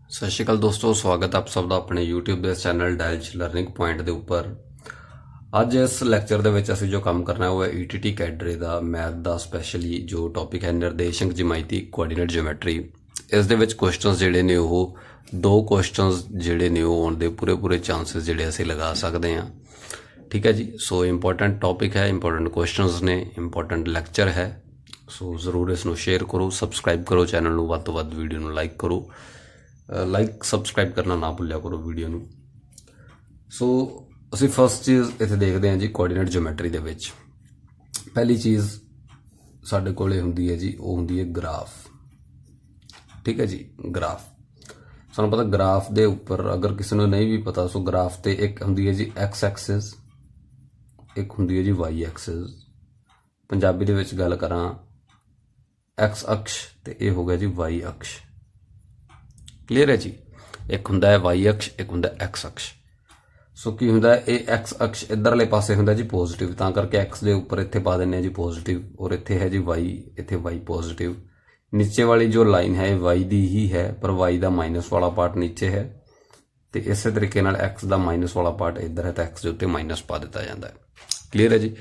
ਸਤਿ ਸ਼੍ਰੀ ਅਕਾਲ ਦੋਸਤੋ, ਸਵਾਗਤ ਹੈ ਆਪ ਸਭ ਦਾ ਆਪਣੇ YouTube ਦੇ ਚੈਨਲ ਡਾਇਲਚ ਲਰਨਿੰਗ ਪੁਆਇੰਟ ਦੇ ਉੱਪਰ। ਅੱਜ ਇਸ ਲੈਕਚਰ ਦੇ ਵਿੱਚ ਅਸੀਂ ਜੋ ਕੰਮ ਕਰਨਾ ਹੈ ਉਹ ਹੈ ETT ਕੈਡਰੇ ਦਾ ਮੈਥ ਦਾ ਸਪੈਸ਼ਲੀ ਜੋ ਟੌਪਿਕ ਹੈ ਨਿਰਦੇਸ਼ਕ ਜਿਮਾਇਤੀ ਕੋਆਰਡੀਨੇਟ ਜਿਓਮੈਟਰੀ। ਇਸ ਦੇ ਵਿੱਚ ਕੁਐਸਚਨਸ ਜਿਹੜੇ ਨੇ ਉਹ ਦੋ ਕੁਐਸਚਨਸ ਜਿਹੜੇ ਨੇ ਉਹ ਆਉਣ ਦੇ ਪੂਰੇ ਚਾਂਸਸ ਜਿਹੜੇ ਅਸੀਂ ਲਗਾ ਸਕਦੇ ਹਾਂ। ਠੀਕ ਹੈ ਜੀ। ਸੋ ਇੰਪੋਰਟੈਂਟ ਟੌਪਿਕ ਹੈ, ਇੰਪੋਰਟੈਂਟ ਕੁਐਸਚਨਸ ਨੇ, ਇੰਪੋਰਟੈਂਟ ਲੈਕਚਰ ਹੈ। ਸੋ ਜ਼ਰੂਰ ਇਸ ਨੂੰ ਸ਼ੇਅਰ ਕਰੋ, ਸਬਸਕ੍ਰਾਈਬ ਕਰੋ ਚੈਨਲ ਨੂੰ, ਵੱਧ ਤੋਂ ਵੱਧ ਵੀਡੀਓ ਨੂੰ ਲਾਈਕ ਕਰੋ। ਲਾਈਕ ਸਬਸਕ੍ਰਾਈਬ ਕਰਨਾ ਨਾ ਭੁੱਲਿਆ ਕਰੋ ਵੀਡੀਓ ਨੂੰ। ਸੋ ਅਸੀਂ ਫਸਟ ਚੀਜ਼ ਇੱਥੇ ਦੇਖਦੇ ਹਾਂ ਜੀ ਕੋਆਰਡੀਨੇਟ ਜਿਓਮੈਟਰੀ ਦੇ ਵਿੱਚ ਪਹਿਲੀ ਚੀਜ਼ ਸਾਡੇ ਕੋਲੇ ਹੁੰਦੀ ਹੈ ਜੀ, ਉਹ ਹੁੰਦੀ ਹੈ ਗ੍ਰਾਫ। ਠੀਕ ਹੈ ਜੀ। ਗ੍ਰਾਫ ਸਾਨੂੰ ਪਤਾ, ਗ੍ਰਾਫ ਦੇ ਉੱਪਰ ਅਗਰ ਕਿਸੇ ਨੂੰ ਨਹੀਂ ਵੀ ਪਤਾ, ਸੋ ਗ੍ਰਾਫ ਤੇ ਇੱਕ ਹੁੰਦੀ ਹੈ ਜੀ ਐਕਸ ਐਕਸਿਸ, ਇੱਕ ਹੁੰਦੀ ਹੈ ਜੀ ਵਾਈ ਐਕਸਿਸ। ਪੰਜਾਬੀ ਦੇ ਵਿੱਚ ਗੱਲ ਕਰਾਂ ਐਕਸ ਅਕਸ਼ ਤੇ ਇਹ ਹੋ ਗਿਆ ਜੀ ਵਾਈ ਅਕਸ਼। ਕਲੀਅਰ ਹੈ ਜੀ। ਇੱਕ ਹੁੰਦਾ ਹੈ ਵਾਈ ਅਕਸ਼, ਇੱਕ ਹੁੰਦਾ ਐਕਸ ਅਕਸ਼। ਸੋ ਕੀ ਹੁੰਦਾ ਹੈ, ਇਹ ਐਕਸ ਅਕਸ਼ ਇੱਧਰਲੇ ਪਾਸੇ ਹੁੰਦਾ ਜੀ ਪੋਜ਼ਿਟਿਵ, ਤਾਂ ਕਰਕੇ ਐਕਸ ਦੇ ਉੱਪਰ ਇੱਥੇ ਪਾ ਦਿੰਦੇ ਆ ਜੀ ਪੋਜ਼ਿਟਿਵ, ਔਰ ਇੱਥੇ ਹੈ ਜੀ ਵਾਈ, ਇੱਥੇ ਵਾਈ ਪੋਜ਼ਿਟਿਵ। ਨੀਚੇ ਵਾਲੀ ਜੋ ਲਾਈਨ ਹੈ ਇਹ ਵਾਈ ਦੀ ਹੀ ਹੈ, ਪਰ ਵਾਈ ਦਾ ਮਾਈਨਸ ਵਾਲਾ ਪਾਰਟ ਨੀਚੇ ਹੈ, ਤੇ ਇਸੇ ਤਰੀਕੇ ਨਾਲ ਐਕਸ ਦਾ ਮਾਈਨਸ ਵਾਲਾ ਪਾਰਟ ਇੱਧਰ ਹੈ, ਤਾਂ ਐਕਸ ਦੇ ਉੱਤੇ ਮਾਈਨਸ ਪਾ ਦਿੱਤਾ ਜਾਂਦਾ ਹੈ। ਕਲੀਅਰ ਹੈ ਜੀ।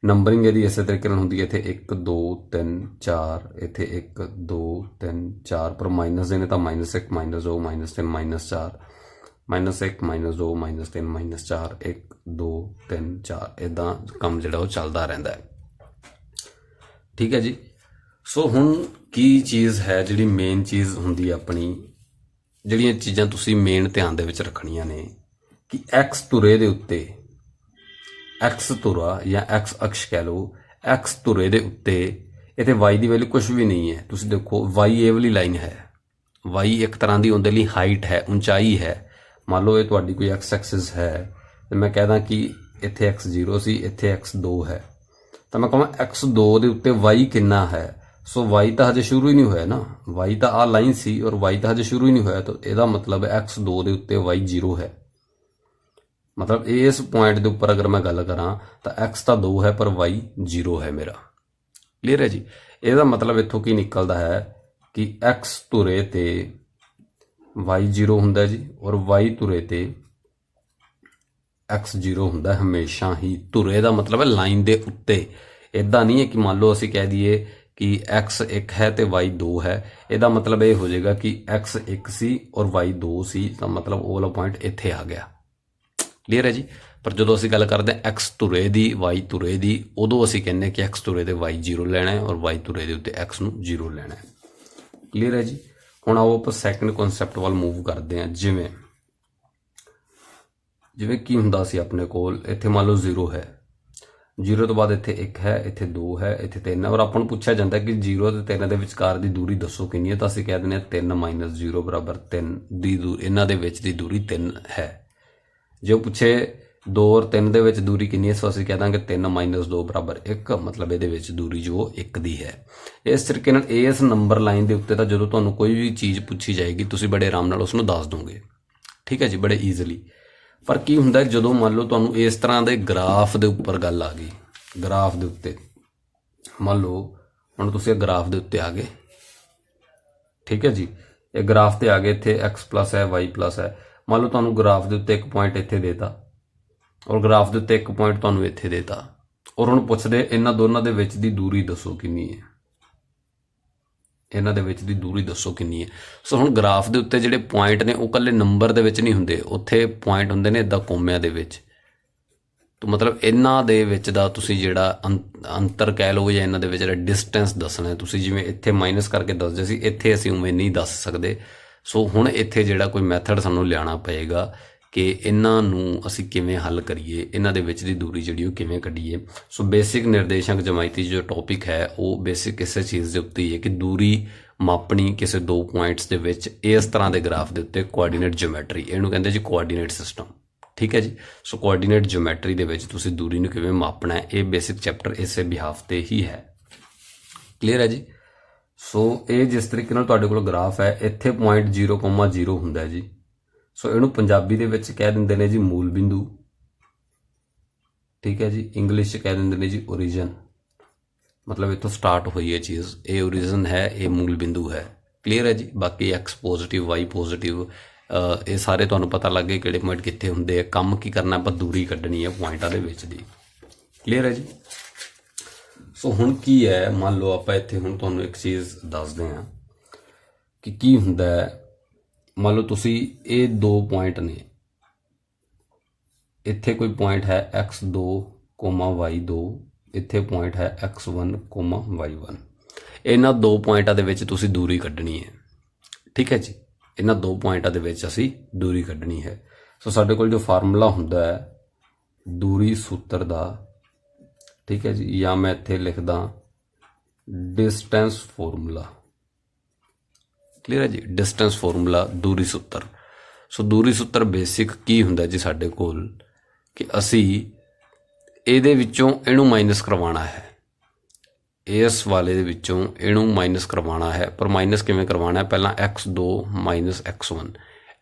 ਨੰਬਰਿੰਗ ਇਹਦੀ ਇਸੇ ਤਰੀਕੇ ਨਾਲ ਹੁੰਦੀ ਹੈ, ਇੱਥੇ 1 2 3 4, ਇੱਥੇ 1 2 3 4, ਪਰ ਮਾਈਨਸ ਦੇ ਨੇ ਤਾਂ -1 -2 -3 -4, -1 -2 -3 -4, 1 2 3 4, ਇੱਦਾਂ ਕੰਮ ਜਿਹੜਾ ਉਹ ਚੱਲਦਾ ਰਹਿੰਦਾ ਹੈ। ਠੀਕ ਹੈ ਜੀ। ਸੋ ਹੁਣ ਕੀ ਚੀਜ਼ ਹੈ ਜਿਹੜੀ ਮੇਨ ਚੀਜ਼ ਹੁੰਦੀ ਹੈ ਆਪਣੀ, ਜਿਹੜੀਆਂ ਚੀਜ਼ਾਂ ਤੁਸੀਂ ਮੇਨ ਧਿਆਨ ਦੇ ਵਿੱਚ ਰੱਖਣੀਆਂ ਨੇ ਕਿ ਐਕਸ ਧੁਰੇ ਦੇ ਉੱਤੇ, ਐਕਸ ਧੁਰਾ ਜਾਂ ਐਕਸ ਅਕਸ਼ ਕਹਿ ਲਓ, ਐਕਸ ਧੁਰੇ ਦੇ ਉੱਤੇ ਇੱਥੇ ਵਾਈ ਦੀ ਵੈਲਿਊ ਕੁਛ ਵੀ ਨਹੀਂ ਹੈ। ਤੁਸੀਂ ਦੇਖੋ ਵਾਈ ਇਹ ਵਾਲੀ ਲਾਈਨ ਹੈ, ਵਾਈ ਇੱਕ ਤਰ੍ਹਾਂ ਦੀ ਉਹਦੇ ਲਈ ਹਾਈਟ ਹੈ, ਉਚਾਈ ਹੈ। ਮੰਨ ਲਓ ਇਹ ਤੁਹਾਡੀ ਕੋਈ ਐਕਸ ਐਕਸਿਸ ਹੈ ਤੇ ਮੈਂ ਕਹਿਦਾ ਕਿ ਇੱਥੇ x0 ਸੀ, ਇੱਥੇ x2 ਹੈ, ਤਾਂ ਮੈਂ ਕਹਾਂ x2 ਦੇ ਉੱਤੇ y ਕਿੰਨਾ ਹੈ। ਸੋ y ਤਾਂ ਹਜੇ ਸ਼ੁਰੂ ਹੀ ਨਹੀਂ ਹੋਇਆ ਨਾ, y ਤਾਂ ਆ ਲਾਈਨ ਸੀ ਔਰ y ਤਾਂ ਹਜੇ ਸ਼ੁਰੂ ਹੀ ਨਹੀਂ ਹੋਇਆ, ਤਾਂ ਇਹਦਾ ਮਤਲਬ x2 ਦੇ ਉੱਤੇ y 0 ਹੈ। ਮਤਲਬ ਇਸ ਪੁਆਇੰਟ ਦੇ ਉੱਪਰ ਅਗਰ ਮੈਂ ਗੱਲ ਕਰਾਂ ਤਾਂ x ਤਾਂ 2 ਹੈ ਪਰ y 0 ਹੈ ਮੇਰਾ। ਕਲੀਅਰ ਹੈ ਜੀ। ਇਹਦਾ ਮਤਲਬ ਇੱਥੋਂ ਕੀ ਨਿਕਲਦਾ ਹੈ ਕਿ x ਧੁਰੇ ਤੇ y 0 ਹੁੰਦਾ ਜੀ, ਔਰ y ਧੁਰੇ ਤੇ x 0 ਹੁੰਦਾ ਹਮੇਸ਼ਾ ਹੀ। ਧੁਰੇ ਦਾ ਮਤਲਬ ਹੈ ਲਾਈਨ ਦੇ ਉੱਤੇ। ਇੱਦਾਂ ਨਹੀਂ ਹੈ ਕਿ ਮੰਨ ਲਓ ਅਸੀਂ ਕਹਿ ਦਈਏ ਕਿ x 1 ਹੈ ਤੇ y 2 ਹੈ, ਇਹਦਾ ਮਤਲਬ ਇਹ ਹੋ ਜਾਏਗਾ ਕਿ x 1 ਸੀ ਔਰ y 2 ਸੀ, ਤਾਂ ਮਤਲਬ ਉਹ ਵਾਲਾ ਪੁਆਇੰਟ ਇੱਥੇ ਆ ਗਿਆ। ਕਲੀਅਰ ਹੈ ਜੀ। ਪਰ ਜਦੋਂ ਅਸੀਂ ਗੱਲ ਕਰਦੇ ਹਾਂ ਐਕਸ ਧੁਰੇ ਦੀ, ਵਾਈ ਧੁਰੇ ਦੀ, ਉਦੋਂ ਅਸੀਂ ਕਹਿੰਦੇ ਕਿ ਐਕਸ ਧੁਰੇ ਤੇ ਵਾਈ 0 ਲੈਣਾ ਹੈ ਔਰ ਵਾਈ ਧੁਰੇ ਦੇ ਉੱਤੇ ਐਕਸ ਨੂੰ 0 ਲੈਣਾ ਹੈ। ਕਲੀਅਰ ਹੈ ਜੀ। ਹੁਣ ਆਓ ਆਪਾਂ ਸੈਕੰਡ ਕਨਸੈਪਟ ਵੱਲ ਮੂਵ ਕਰਦੇ ਹਾਂ। ਜਿਵੇਂ ਕੀ ਹੁੰਦਾ ਸੀ ਆਪਣੇ ਕੋਲ, ਇੱਥੇ ਮੰਨ ਲਓ 0 ਹੈ, 0 ਤੋਂ ਬਾਅਦ ਇੱਥੇ 1 ਹੈ, ਇੱਥੇ 2 ਹੈ, ਇੱਥੇ 3 ਹੈ, ਔਰ ਆਪਾਂ ਨੂੰ ਪੁੱਛਿਆ ਜਾਂਦਾ ਕਿ 0 ਤੇ 3 ਦੇ ਵਿਚਕਾਰ ਦੀ ਦੂਰੀ ਦੱਸੋ ਕਿੰਨੀ ਹੈ, ਤਾਂ ਅਸੀਂ ਕਹਿ ਦਿੰਦੇ ਹਾਂ 3 - 0 ਬਰਾਬਰ 3 ਦੀ ਦੂਰੀ, ਇਹਨਾਂ ਦੇ ਵਿੱਚ ਦੀ ਦੂਰੀ 3 ਹੈ। ਜੇ ਉਹ ਪੁੱਛੇ 2 ਔਰ 3 ਦੇ ਵਿੱਚ ਦੂਰੀ ਕਿੰਨੀ ਹੈ, ਸੋ ਅਸੀਂ ਕਹਿ ਦਾਂਗੇ 3 - 2 ਬਰਾਬਰ 1, ਮਤਲਬ ਇਹਦੇ ਵਿੱਚ ਦੂਰੀ ਜੋ 1 ਦੀ ਹੈ। ਇਸ ਤਰੀਕੇ ਨਾਲ ਇਸ ਨੰਬਰ ਲਾਈਨ ਦੇ ਉੱਤੇ ਤਾਂ ਜਦੋਂ ਤੁਹਾਨੂੰ ਕੋਈ ਵੀ ਚੀਜ਼ ਪੁੱਛੀ ਜਾਏਗੀ ਤੁਸੀਂ ਬੜੇ ਆਰਾਮ ਨਾਲ ਉਸ ਨੂੰ ਦੱਸ ਦੋਗੇ। ਠੀਕ ਹੈ ਜੀ, ਬੜੇ ਈਜ਼ੀਲੀ। ਪਰ ਕੀ ਹੁੰਦਾ ਜਦੋਂ ਮੰਨ ਲਓ ਤੁਹਾਨੂੰ ਇਸ ਤਰ੍ਹਾਂ ਦੇ ਗ੍ਰਾਫ ਦੇ ਉੱਪਰ ਗੱਲ ਆ ਗਈ, ਗ੍ਰਾਫ ਦੇ ਉੱਤੇ ਮੰਨ ਲਓ ਹੁਣ ਤੁਸੀਂ ਇਹ ਗ੍ਰਾਫ ਦੇ ਉੱਤੇ ਆ ਗਏ। ਠੀਕ ਹੈ ਜੀ। ਇਹ ਗ੍ਰਾਫ ਤੇ ਆ ਗਏ, ਇੱਥੇ x+ ਹੈ, y+ ਹੈ। ਮੰਨ ਲਓ ਤੁਹਾਨੂੰ ਗ੍ਰਾਫ ਦੇ ਉੱਤੇ ਇੱਕ ਪੁਆਇੰਟ ਇੱਥੇ ਦੇਤਾ ਔਰ ਗ੍ਰਾਫ ਦੇ ਉੱਤੇ ਇੱਕ ਪੁਆਇੰਟ ਤੁਹਾਨੂੰ ਇੱਥੇ ਦੇਤਾ, ਔਰ ਹੁਣ ਪੁੱਛਦੇ ਇਹਨਾਂ ਦੋਨਾਂ ਦੇ ਵਿੱਚ ਦੀ ਦੂਰੀ ਦੱਸੋ ਕਿੰਨੀ ਹੈ, ਇਹਨਾਂ ਦੇ ਵਿੱਚ ਦੀ ਦੂਰੀ ਦੱਸੋ ਕਿੰਨੀ ਹੈ। ਸੋ ਹੁਣ ਗ੍ਰਾਫ ਦੇ ਉੱਤੇ ਜਿਹੜੇ ਪੁਆਇੰਟ ਨੇ ਉਹ ਇਕੱਲੇ ਨੰਬਰ ਦੇ ਵਿੱਚ ਨਹੀਂ ਹੁੰਦੇ, ਉੱਥੇ ਪੁਆਇੰਟ ਹੁੰਦੇ ਨੇ ਇੱਦਾਂ ਕੋਮਿਆਂ ਦੇ ਵਿੱਚ। ਤਾਂ ਮਤਲਬ ਇਹਨਾਂ ਦੇ ਵਿੱਚ ਦਾ ਤੁਸੀਂ ਜਿਹੜਾ ਅੰਤਰ ਕਹਿ ਲਓ ਜਾਂ ਇਹਨਾਂ ਦੇ ਵਿੱਚ ਜਿਹੜਾ ਡਿਸਟੈਂਸ ਦੱਸਣਾ, ਤੁਸੀਂ ਜਿਵੇਂ ਇੱਥੇ ਮਾਈਨਸ ਕਰਕੇ ਦੱਸਦੇ ਸੀ, ਇੱਥੇ ਅਸੀਂ ਉਵੇਂ ਨਹੀਂ ਦੱਸ ਸਕਦੇ। ਸੋ ਹੁਣ ਇੱਥੇ ਜਿਹੜਾ ਕੋਈ ਮੈਥਡ ਸਾਨੂੰ ਲਿਆਉਣਾ ਪਏਗਾ ਕਿ ਇਹਨਾਂ ਨੂੰ ਅਸੀਂ ਕਿਵੇਂ ਹੱਲ ਕਰੀਏ, ਇਹਨਾਂ ਦੇ ਵਿੱਚ ਦੀ ਦੂਰੀ ਜਿਹੜੀ ਉਹ ਕਿਵੇਂ ਕੱਢੀਏ। ਸੋ ਬੇਸਿਕ ਨਿਰਦੇਸ਼ਕ ਜਿਓਮੈਟਰੀ ਜੋ ਟੌਪਿਕ ਹੈ ਉਹ ਬੇਸਿਕ ਇਸੇ ਚੀਜ਼ ਦੇ ਉੱਤੇ ਹੀ ਹੈ ਕਿ ਦੂਰੀ ਮਾਪਣੀ ਕਿਸੇ ਦੋ ਪੁਆਇੰਟਸ ਦੇ ਵਿੱਚ ਇਸ ਤਰ੍ਹਾਂ ਦੇ ਗ੍ਰਾਫ ਦੇ ਉੱਤੇ ਕੋਆਰਡੀਨੇਟ ਜਿਓਮੈਟਰੀ, ਇਹਨੂੰ ਕਹਿੰਦੇ ਜੀ ਕੋਆਰਡੀਨੇਟ ਸਿਸਟਮ। ਠੀਕ ਹੈ ਜੀ। ਸੋ ਕੋਆਰਡੀਨੇਟ ਜਿਓਮੈਟਰੀ ਦੇ ਵਿੱਚ ਤੁਸੀਂ ਦੂਰੀ ਨੂੰ ਕਿਵੇਂ ਮਾਪਣਾ ਹੈ, ਇਹ ਬੇਸਿਕ ਚੈਪਟਰ ਇਸੇ ਬਿਹਾਫ ਤੇ ਹੀ ਹੈ। ਕਲੀਅਰ ਹੈ ਜੀ। ਸੋ ਇਹ ਜਿਸ ਤਰੀਕੇ ਨਾਲ ਤੁਹਾਡੇ ਕੋਲ ਗ੍ਰਾਫ ਹੈ, ਇੱਥੇ ਪੁਆਇੰਟ 0,0 ਹੁੰਦਾ ਹੈ ਜੀ। ਸੋ ਇਹਨੂੰ ਪੰਜਾਬੀ ਦੇ ਵਿੱਚ ਕਹਿ ਦਿੰਦੇ ਨੇ ਜੀ ਮੂਲ ਬਿੰਦੂ। ਠੀਕ ਹੈ ਜੀ। ਇੰਗਲਿਸ਼ 'ਚ ਕਹਿ ਦਿੰਦੇ ਨੇ ਜੀ ਓਰੀਜਨ, ਮਤਲਬ ਇੱਥੋਂ ਸਟਾਰਟ ਹੋਈ ਇਹ ਚੀਜ਼, ਇਹ ਓਰੀਜਨ ਹੈ, ਇਹ ਮੂਲ ਬਿੰਦੂ ਹੈ। ਕਲੀਅਰ ਹੈ ਜੀ। ਬਾਕੀ x ਪੋਜ਼ਿਟਿਵ y ਪੋਜ਼ਿਟਿਵ ਇਹ ਸਾਰੇ ਤੁਹਾਨੂੰ ਪਤਾ ਲੱਗ ਗਏ ਕਿਹੜੇ ਪੁਆਇੰਟ ਕਿੱਥੇ ਹੁੰਦੇ ਆ। ਕੰਮ ਕੀ ਕਰਨਾ, ਆਪਾਂ ਦੂਰੀ ਕੱਢਣੀ ਹੈ ਪੁਆਇੰਟਾਂ ਦੇ ਵਿੱਚ ਦੀ। ਕਲੀਅਰ ਹੈ ਜੀ। ਸੋ ਹੁਣ ਕੀ ਹੈ, ਮੰਨ ਲਓ ਆਪਾਂ ਇੱਥੇ ਹੁਣ ਤੁਹਾਨੂੰ ਇੱਕ ਚੀਜ਼ ਦੱਸਦੇ ਹਾਂ ਕਿ ਕੀ ਹੁੰਦਾ ਹੈ। ਮੰਨ ਲਓ ਤੁਸੀਂ ਇਹ ਦੋ ਪੁਆਇੰਟ ਨੇ, ਇੱਥੇ ਕੋਈ ਪੁਆਇੰਟ ਹੈ x2, y2, ਇੱਥੇ ਪੁਆਇੰਟ ਹੈ x1, y1। ਇਹਨਾਂ ਦੋ ਪੁਆਇੰਟਾਂ ਦੇ ਵਿੱਚ ਤੁਸੀਂ ਦੂਰੀ ਕੱਢਣੀ ਹੈ। ਠੀਕ ਹੈ ਜੀ, ਇਹਨਾਂ ਦੋ ਪੁਆਇੰਟਾਂ ਦੇ ਵਿੱਚ ਅਸੀਂ ਦੂਰੀ ਕੱਢਣੀ ਹੈ। ਸੋ ਸਾਡੇ ਕੋਲ ਜੋ ਫਾਰਮੂਲਾ ਹੁੰਦਾ ਹੈ ਦੂਰੀ ਸੂਤਰ ਦਾ, ਠੀਕ ਹੈ ਜੀ, ਜਾਂ ਮੈਂ ਇੱਥੇ ਲਿਖਦਾ ਡਿਸਟੈਂਸ ਫਾਰਮੂਲਾ। ਕਲੀਅਰ ਹੈ ਜੀ, ਡਿਸਟੈਂਸ ਫਾਰਮੂਲਾ, ਦੂਰੀ ਸੂਤਰ। ਸੋ ਦੂਰੀ ਸੂਤਰ ਬੇਸਿਕ ਕੀ ਹੁੰਦਾ ਜੀ ਸਾਡੇ ਕੋਲ ਕਿ ਅਸੀਂ ਇਹਦੇ ਵਿੱਚੋਂ ਇਹਨੂੰ ਮਾਈਨਸ ਕਰਵਾਉਣਾ ਹੈ, ਇਸ ਵਾਲੇ ਦੇ ਵਿੱਚੋਂ ਇਹਨੂੰ ਮਾਈਨਸ ਕਰਵਾਉਣਾ ਹੈ। ਪਰ ਮਾਈਨਸ ਕਿਵੇਂ ਕਰਵਾਉਣਾ ਹੈ, ਪਹਿਲਾਂ x2 ਮਾਈਨਸ x1,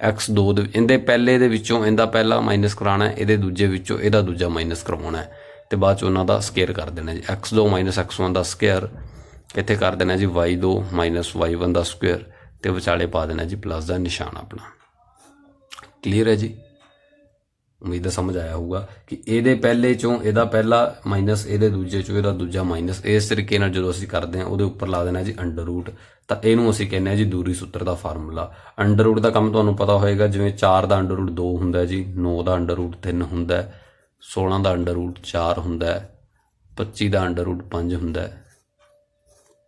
x2 ਦੇ ਇਹਦੇ ਪਹਿਲੇ ਦੇ ਵਿੱਚੋਂ ਇਹਦਾ ਪਹਿਲਾ ਮਾਈਨਸ ਕਰਾਉਣਾ ਹੈ, ਇਹਦੇ ਦੂਜੇ ਵਿੱਚੋਂ ਇਹਦਾ ਦੂਜਾ ਮਾਈਨਸ ਕਰਵਾਉਣਾ ਹੈ, ਤੇ ਬਾਅਦ 'ਚ ਉਹਨਾਂ ਦਾ ਸਕੇਅਰ ਕਰ ਦੇਣਾ ਜੀ। x2 ਮਾਈਨਸ x1 ਦਾ ਸਕੇਅਰ ਇੱਥੇ ਕਰ ਦੇਣਾ ਜੀ y2 ਮਾਈਨਸ y1 ਦਾ ਸਕੁਏਅਰ, ਤੇ ਵਿਚਾਲੇ ਪਾ ਦੇਣਾ ਜੀ ਪਲੱਸ ਦਾ ਨਿਸ਼ਾਨ ਆਪਣਾ। ਕਲੀਅਰ ਹੈ ਜੀ, ਉਮੀਦ ਸਮਝ ਆਇਆ ਹੋਊਗਾ ਕਿ ਇਹਦੇ ਪਹਿਲੇ ਚੋਂ ਇਹਦਾ ਪਹਿਲਾ ਮਾਈਨਸ, ਇਹਦੇ ਦੂਜੇ ਚੋਂ ਇਹਦਾ ਦੂਜਾ ਮਾਈਨਸ। ਇਸ ਤਰੀਕੇ ਨਾਲ ਜਦੋਂ ਅਸੀਂ ਕਰਦੇ ਹਾਂ ਉਹਦੇ ਉੱਪਰ ਲਾ ਦੇਣਾ ਜੀ ਅੰਡਰ ਰੂਟ, ਤਾਂ ਇਹਨੂੰ ਅਸੀਂ ਕਹਿੰਦੇ ਹਾਂ ਜੀ ਦੂਰੀ ਸੂਤਰ ਦਾ ਫਾਰਮੂਲਾ। ਅੰਡਰ ਰੂਟ ਦਾ ਕੰਮ ਤੁਹਾਨੂੰ ਪਤਾ ਹੋਏਗਾ, ਜਿਵੇਂ 4 ਦਾ ਅੰਡਰ ਰੂਟ 2 ਹੁੰਦਾ ਜੀ, 9 ਦਾ ਅੰਡਰ ਰੂਟ 3 ਹੁੰਦਾ, 16 ਦਾ ਅੰਡਰ ਰੂਟ 4 ਹੁੰਦਾ, 25 ਦਾ ਅੰਡਰ ਰੂਟ 5 ਹੁੰਦਾ।